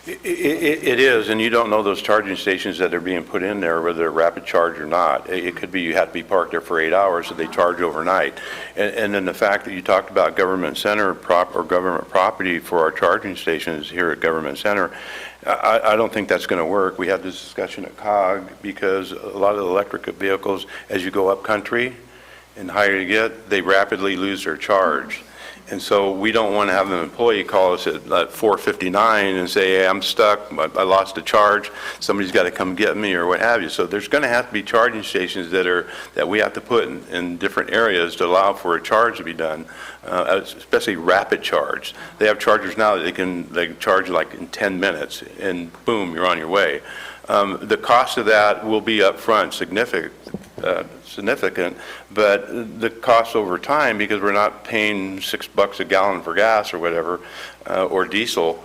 It is, and you don't know those charging stations that are being put in there, whether they're rapid charge or not. It could be you have to be parked there for 8 hours, so they charge overnight. And then the fact that you talked about government center or government property for our charging stations here at Government Center, I don't think that's going to work. We had this discussion at COG because a lot of the electric vehicles, as you go up country and higher you get, they rapidly lose their charge. And so we don't want to have an employee call us at 4:59 and say, hey, I'm stuck, I lost a charge, somebody's got to come get me or what have you. So there's going to have to be charging stations that we have to put in different areas to allow for a charge to be done, especially rapid charge. They have chargers now that they can charge like in 10 minutes and boom, you're on your way. The cost of that will be up front significant, but the cost over time, because we're not paying $6 a gallon for gas or whatever, or diesel,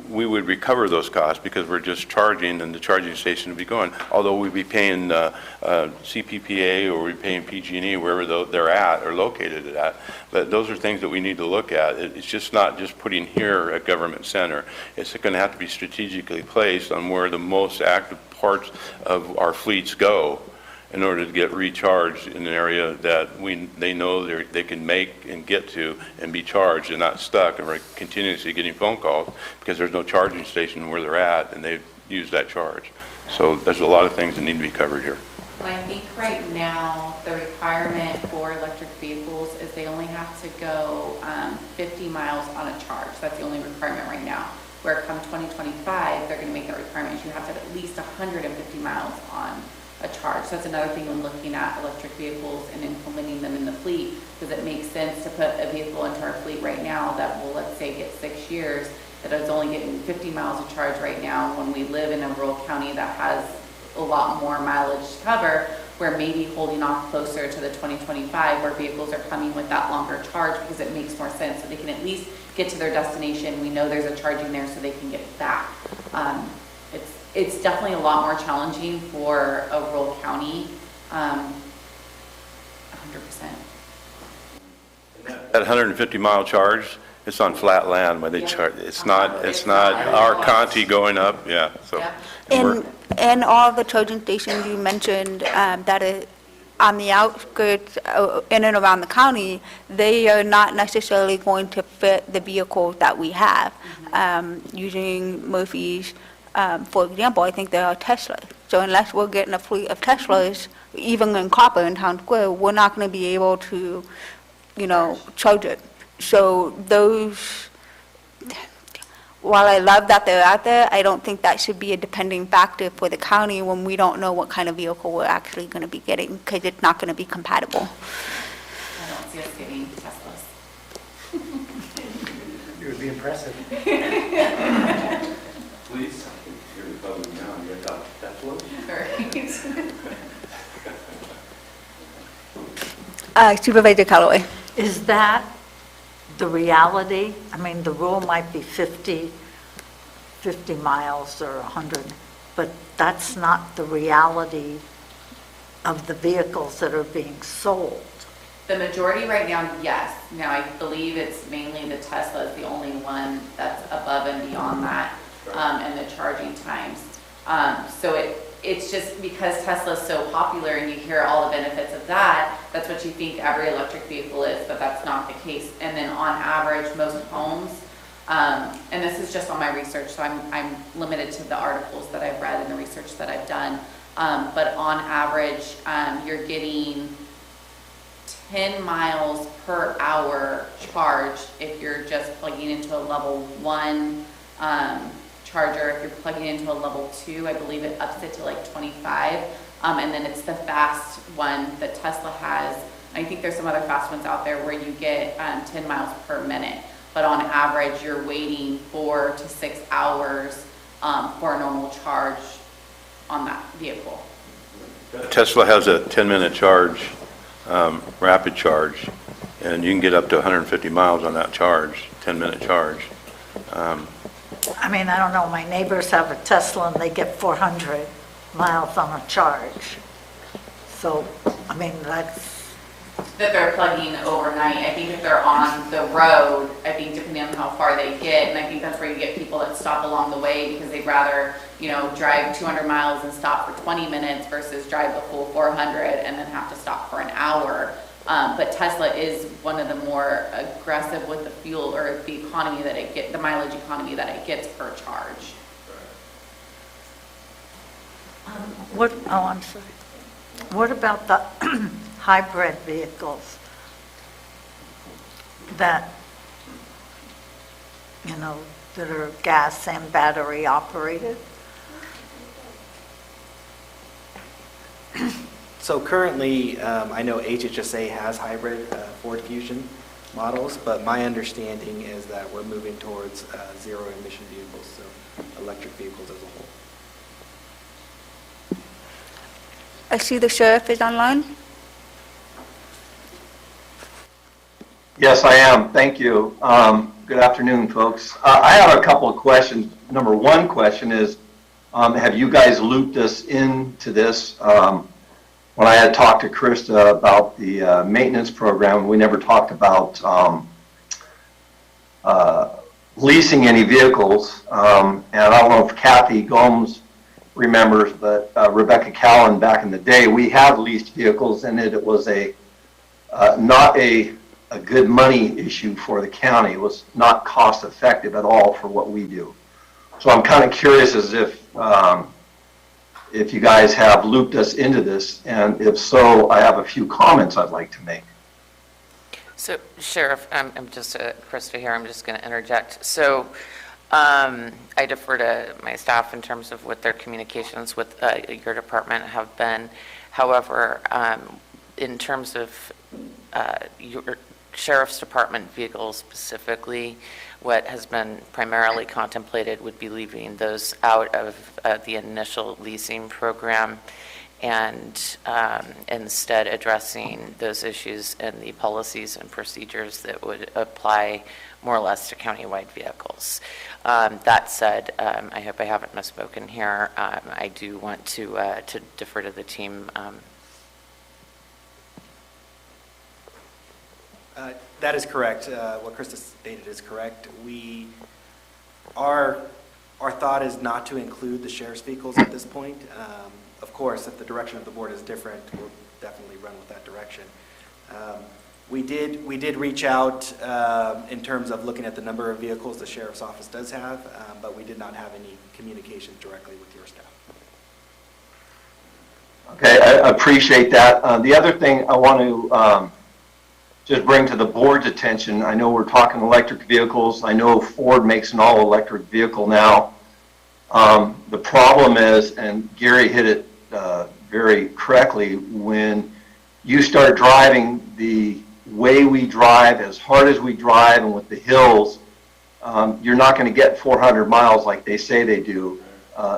we would recover those costs because we're just charging and the charging station would be going. Although we'd be paying CPPA or we'd be paying PG&E wherever they're at or located at. But those are things that we need to look at. It's just not just putting here at Government Center. It's going to have to be strategically placed on where the most active parts of our fleets go in order to get recharged in an area that they know they can make and get to and be charged and not stuck, and we're continuously getting phone calls because there's no charging station where they're at, and use that charge. So there's a lot of things that need to be covered here. And I think right now, the requirement for electric vehicles is they only have to go 50 miles on a charge. That's the only requirement right now. Where come 2025, they're going to make that requirement. You have to have at least 150 miles on a charge. So that's another thing when looking at electric vehicles and implementing them in the fleet. Does it make sense to put a vehicle into our fleet right now that will, let's say, get 6 years, that is only getting 50 miles of charge right now when we live in a rural county that has a lot more mileage to cover, where maybe holding off closer to the 2025 where vehicles are coming with that longer charge because it makes more sense so they can at least get to their destination. We know there's a charging there so they can get back. It's definitely a lot more challenging for a rural county, 100%. That 150-mile charge, it's on flat land where they charge. It's not our county going up, yeah, so. Yep. And all the charging stations you mentioned that are on the outskirts in and around the county, they are not necessarily going to fit the vehicles that we have. Using Murphy's, for example, I think there are Teslas. So unless we're getting a fleet of Teslas, even in Copper in Town Square, we're not going to be able to, charge it. So those, while I love that they're out there, I don't think that should be a depending factor for the county when we don't know what kind of vehicle we're actually going to be getting, because it's not going to be compatible. I don't see us getting Teslas. It would be impressive. Please, you're the public now, you got Tesla? Supervisor Callaway. Is that the reality? I mean, the rule might be 50 miles or 100, but that's not the reality of the vehicles that are being sold. The majority right now, yes. Now, I believe it's mainly the Tesla is the only one that's above and beyond that, and the charging times. So it's just because Tesla is so popular and you hear all the benefits of that, that's what you think every electric vehicle is, but that's not the case. And then on average, most homes, and this is just on my research, so I'm limited to the articles that I've read and the research that I've done, but on average, you're getting 10 miles per hour charge if you're just plugging into a level 1 charger. If you're plugging into a level 2, I believe it ups it to like 25, and then it's the fast one that Tesla has. I think there's some other fast ones out there where you get 10 miles per minute, but on average you're waiting 4 to 6 hours for a normal charge on that vehicle. Tesla has a 10-minute charge, rapid charge, and you can get up to 150 miles on that charge, 10-minute charge. I mean, I don't know, my neighbors have a Tesla and they get 400 miles on a charge. So, I mean, that's... That they're plugging overnight. I think if they're on the road, I think depending on how far they get, and I think that's where you get people that stop along the way because they'd rather, drive 200 miles and stop for 20 minutes versus drive the full 400 and then have to stop for an hour. But Tesla is one of the more aggressive with the fuel or the economy that it gets, the mileage economy that it gets per charge. I'm sorry. What about the hybrid vehicles that, that are gas and battery operated? So currently, I know HHSA has hybrid Ford Fusion models, but my understanding is that we're moving towards zero emission vehicles, so electric vehicles as a whole. I see the sheriff is online. Yes, I am. Thank you. Good afternoon, folks. I have a couple of questions. Number one question is, have you guys looped us into this? When I had talked to Krista about the maintenance program, we never talked about leasing any vehicles. And I don't know if Kathy Gomes remembers, but Rebecca Callan back in the day, we have leased vehicles, and it was not a good money issue for the county. It was not cost effective at all for what we do. So I'm kind of curious as if if you guys have looped us into this, and if so, I have a few comments I'd like to make. So, Sheriff, I'm just, Krista here, I'm just going to interject. So, I defer to my staff in terms of what their communications with your department have been. However, in terms of your Sheriff's Department vehicles specifically, what has been primarily contemplated would be leaving those out of the initial leasing program and instead addressing those issues in the policies and procedures that would apply more or less to countywide vehicles. That said, I hope I haven't misspoken here. I do want to defer to the team. That is correct. What Krista stated is correct. Our thought is not to include the sheriff's vehicles at this point. Of course, if the direction of the board is different, we'll definitely run with that direction. We did reach out in terms of looking at the number of vehicles the sheriff's office does have, but we did not have any communication directly with your staff. Okay, I appreciate that. The other thing I want to just bring to the board's attention, I know we're talking electric vehicles. I know Ford makes an all-electric vehicle now. The problem is, and Gary hit it very correctly, when you start driving the way we drive, as hard as we drive, and with the hills, you're not going to get 400 miles like they say they do,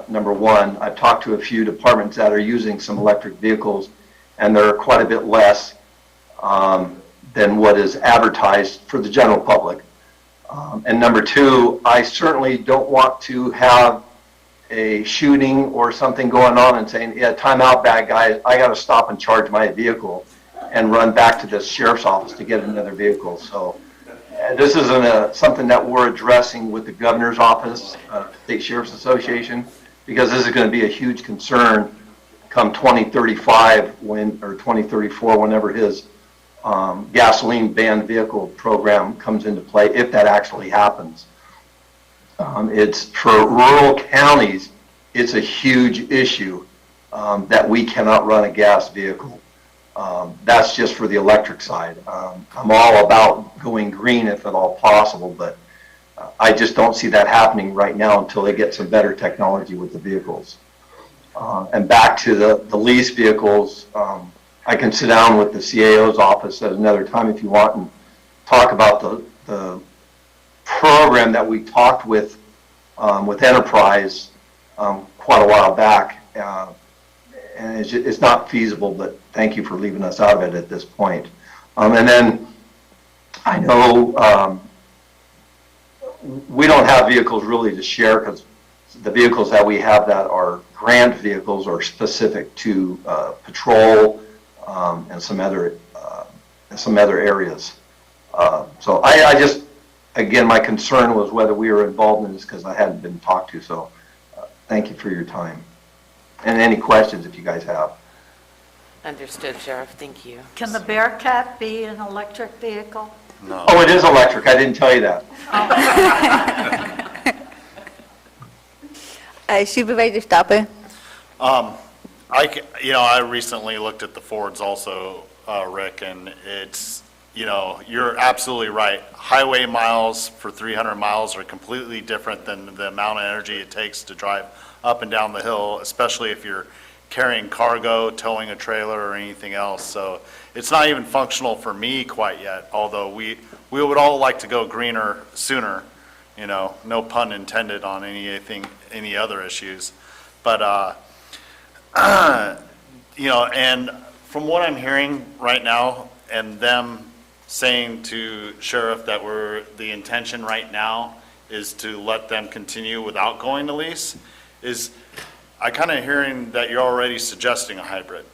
number one. I've talked to a few departments that are using some electric vehicles, and they're quite a bit less than what is advertised for the general public. And number two, I certainly don't want to have a shooting or something going on and saying, yeah, time out, bad guys, I got to stop and charge my vehicle and run back to the sheriff's office to get another vehicle. So this isn't something that we're addressing with the governor's office, State Sheriff's Association, because this is going to be a huge concern come 2035 or 2034, whenever his gasoline banned vehicle program comes into play, if that actually happens. It's for rural counties, it's a huge issue that we cannot run a gas vehicle. That's just for the electric side. I'm all about going green if at all possible, but I just don't see that happening right now until they get some better technology with the vehicles. And back to the lease vehicles, I can sit down with the CAO's office at another time if you want and talk about the program that we talked with Enterprise quite a while back. And it's not feasible, but thank you for leaving us out of it at this point. And then I know we don't have vehicles really to share, because the vehicles that we have that are grant vehicles are specific to patrol and some other areas. So I just, again, my concern was whether we were involved in this because I hadn't been talked to. So thank you for your time. And any questions if you guys have. Understood, Sheriff. Thank you. Can the Bearcat be an electric vehicle? No. Oh, it is electric. I didn't tell you that. Supervisor Stopper? I recently looked at the Fords also, Rick, and it's, you're absolutely right. Highway miles for 300 miles are completely different than the amount of energy it takes to drive up and down the hill, especially if you're carrying cargo, towing a trailer, or anything else. So it's not even functional for me quite yet, although we would all like to go greener sooner, no pun intended on any other issues. But, and from what I'm hearing right now, and them saying to Sheriff that the intention right now is to let them continue without going to lease, is I kind of hearing that you're already suggesting a hybrid.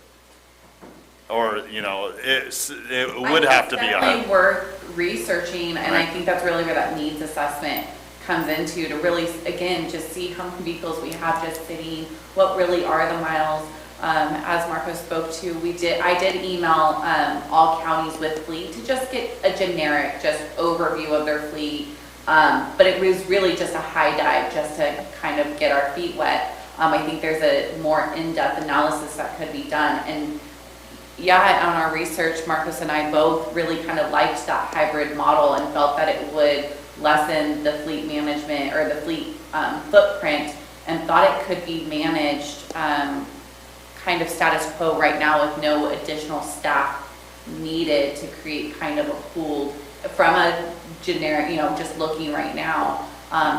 Or, it would have to be a It's hybrid. definitely worth researching, and I think that's really where that needs assessment comes into, to really, again, just see how many vehicles we have just sitting, what really are the miles. As Marco spoke to, I did email all counties with fleet to just get a generic overview of their fleet, but it was really just a high dive just to kind of get our feet wet. I think there's a more in-depth analysis that could be done. And yeah, on our research, Marcos and I both really kind of liked that hybrid model and felt that it would lessen the fleet management or the fleet footprint, and thought it could be managed kind of status quo right now with no additional staff needed to create kind of a pooled, from a generic, just looking right now,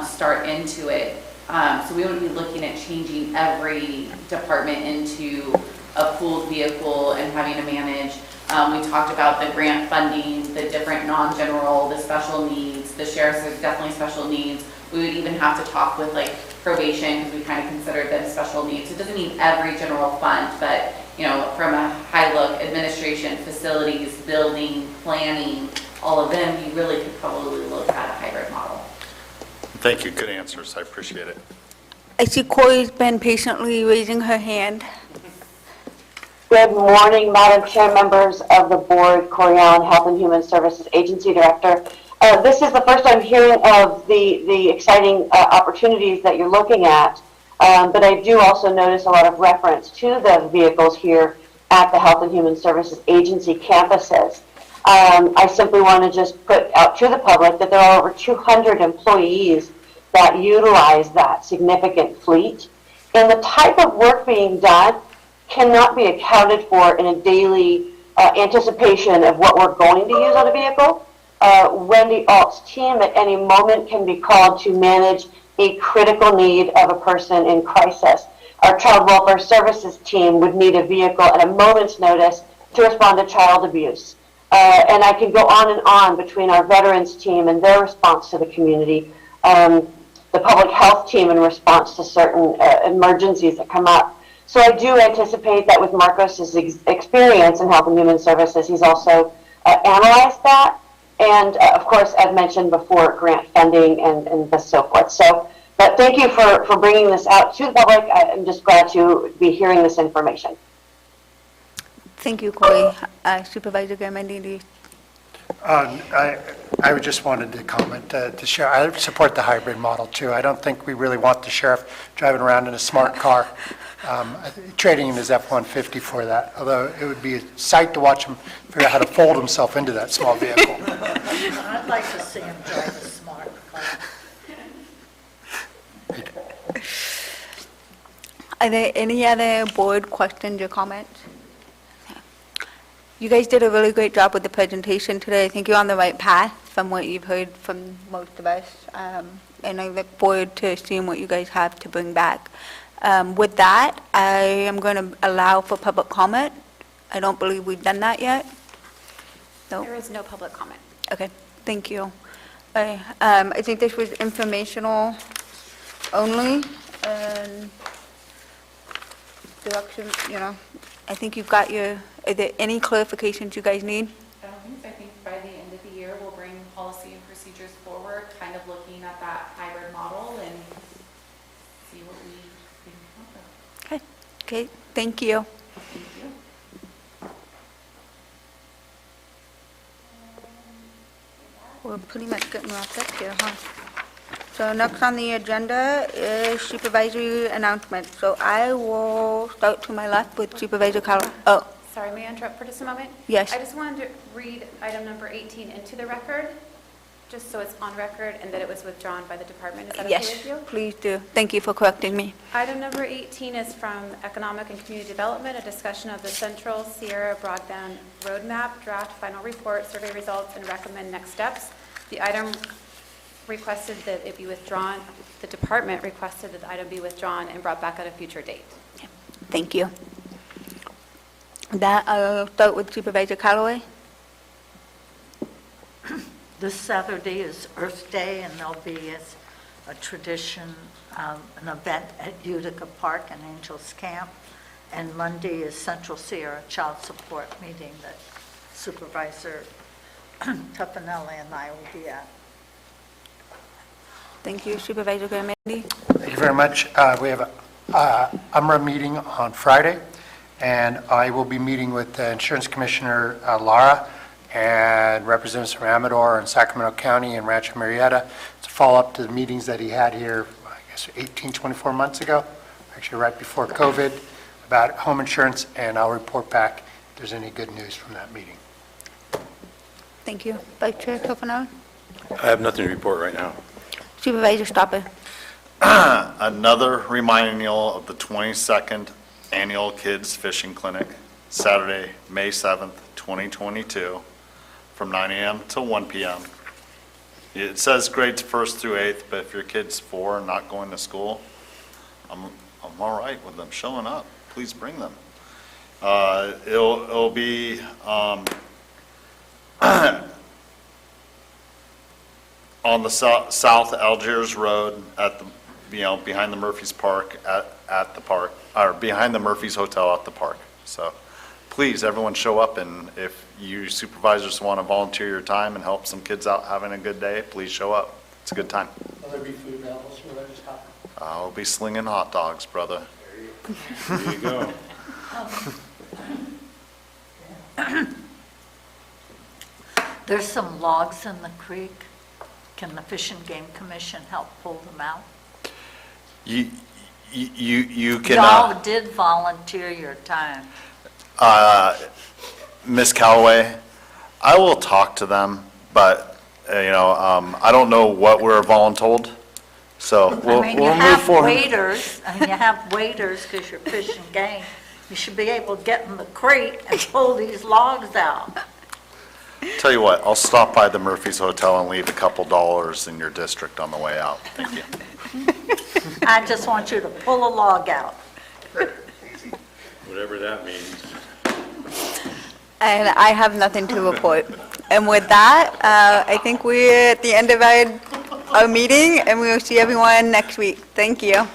start into it. So we would be looking at changing every department into a pooled vehicle and having to manage. We talked about the grant funding, the different non-general, the special needs, the sheriff's is definitely special needs. We would even have to talk with like probation, because we kind of considered them special needs. It doesn't mean every general fund, but from a high look, administration, facilities, building, planning, all of them, you really could probably look at a hybrid model. Thank you, good answers, I appreciate it. I see Corey's been patiently raising her hand. Good morning, Madam Chair, members of the board. Corey Allen, Health and Human Services Agency Director. This is the first I'm hearing of the exciting opportunities that you're looking at, but I do also notice a lot of reference to the vehicles here at the Health and Human Services Agency campuses. I simply want to just put out to the public that there are over 200 employees that utilize that significant fleet, and the type of work being done cannot be accounted for in a daily anticipation of what we're going to use on a vehicle. Wendy Alt's team at any moment can be called to manage a critical need of a person in crisis. Our Child Welfare Services team would need a vehicle at a moment's notice to respond to child abuse. And I can go on and on between our veterans team and their response to the community, the public health team in response to certain emergencies that come up. So I do anticipate that with Marcos's experience in Health and Human Services, he's also analyzed that. And of course, as mentioned before, grant funding and so forth. So, but thank you for bringing this out to the public. I'm just glad to be hearing this information. Thank you, Corey. Supervisor Garamendi. I would just wanted to comment to share. I support the hybrid model too. I don't think we really want the sheriff driving around in a smart car, trading in his F-150 for that. Although it would be a sight to watch him figure out how to fold himself into that small vehicle. I'd like to see him drive a smart car. Are there any other board questions or comments? You guys did a really great job with the presentation today. I think you're on the right path from what you've heard from most of us. And I look forward to seeing what you guys have to bring back. With that, I am going to allow for public comment. I don't believe we've done that yet. No? There is no public comment. Okay, thank you. I think this was informational only, and direction, I think you've got your, are there any clarifications you guys need? I don't think so. I think by the end of the year, we'll bring policy and procedures forward, kind of looking at that hybrid model and see what we can come up with. Okay, thank you. Thank you. We're pretty much getting wrapped up here, huh? So next on the agenda is supervisory announcements. So I will start to my left with Supervisor Carl. Oh, Sorry, may I interrupt for just a moment? Yes. I just wanted to read item number 18 into the record, just so it's on record and that it was withdrawn by the department. Is that okay yes, with you? please do. Thank you for correcting me. Item number 18 is from Economic and Community Development, a discussion of the Central Sierra Broadband Roadmap, draft final report, survey results, and recommend next steps. The item requested that it be withdrawn, the department requested that the item be withdrawn and brought back at a future date. Thank you. That, I'll start with Supervisor Callaway. This Saturday is Earth Day, and there'll be a tradition, an event at Utica Park and Angels Camp. And Monday is Central Sierra Child Support Meeting that Supervisor Tuffanelli and I will be at. Thank you, Supervisor Garamendi. Thank you very much. We have a UMRA meeting on Friday, and I will be meeting with Insurance Commissioner Lara and representatives from Amador and Sacramento County and Rancho Murrieta. It's a follow-up to the meetings that he had here, I guess, 18, 24 months ago. actually right before COVID, about home insurance, and I'll report back if there's any good news from that meeting. Thank you. Vice Chair Toffenau. I have nothing to report right now. Supervisor Stopper. Another remindal of the 22nd Annual Kids Fishing Clinic, Saturday, May 7th, 2022, from 9 a.m. to 1 p.m. It says grades 1st through 8th, but if your kid's 4 and not going to school, I'm all right with them showing up. Please bring them. It'll be on the South Algiers Road at the, behind the Murphy's Park at the park, or behind the Murphy's Hotel at the park. So please, everyone show up, and if you supervisors want to volunteer your time and help some kids out having a good day, please show up. It's a good time. Will there be food available, Supervisor Stopper? I'll be slinging hot dogs, brother. There you go. There's some logs in the creek. Can the Fish and Game Commission help pull them out? You can, Y'all did volunteer your time. Ms. Callaway, I will talk to them, but, I don't know what we're voluntold, so we'll You move have forward. waiters, and you have waiters because you're Fish and Game. You should be able to get in the creek and pull these logs out. Tell you what, I'll stop by the Murphy's Hotel and leave a couple dollars in your district on the way out. Thank you. I just want you to pull a log out. Whatever that means. And I have nothing to report. And with that, I think we're at the end of our meeting, and we will see everyone next week. Thank you.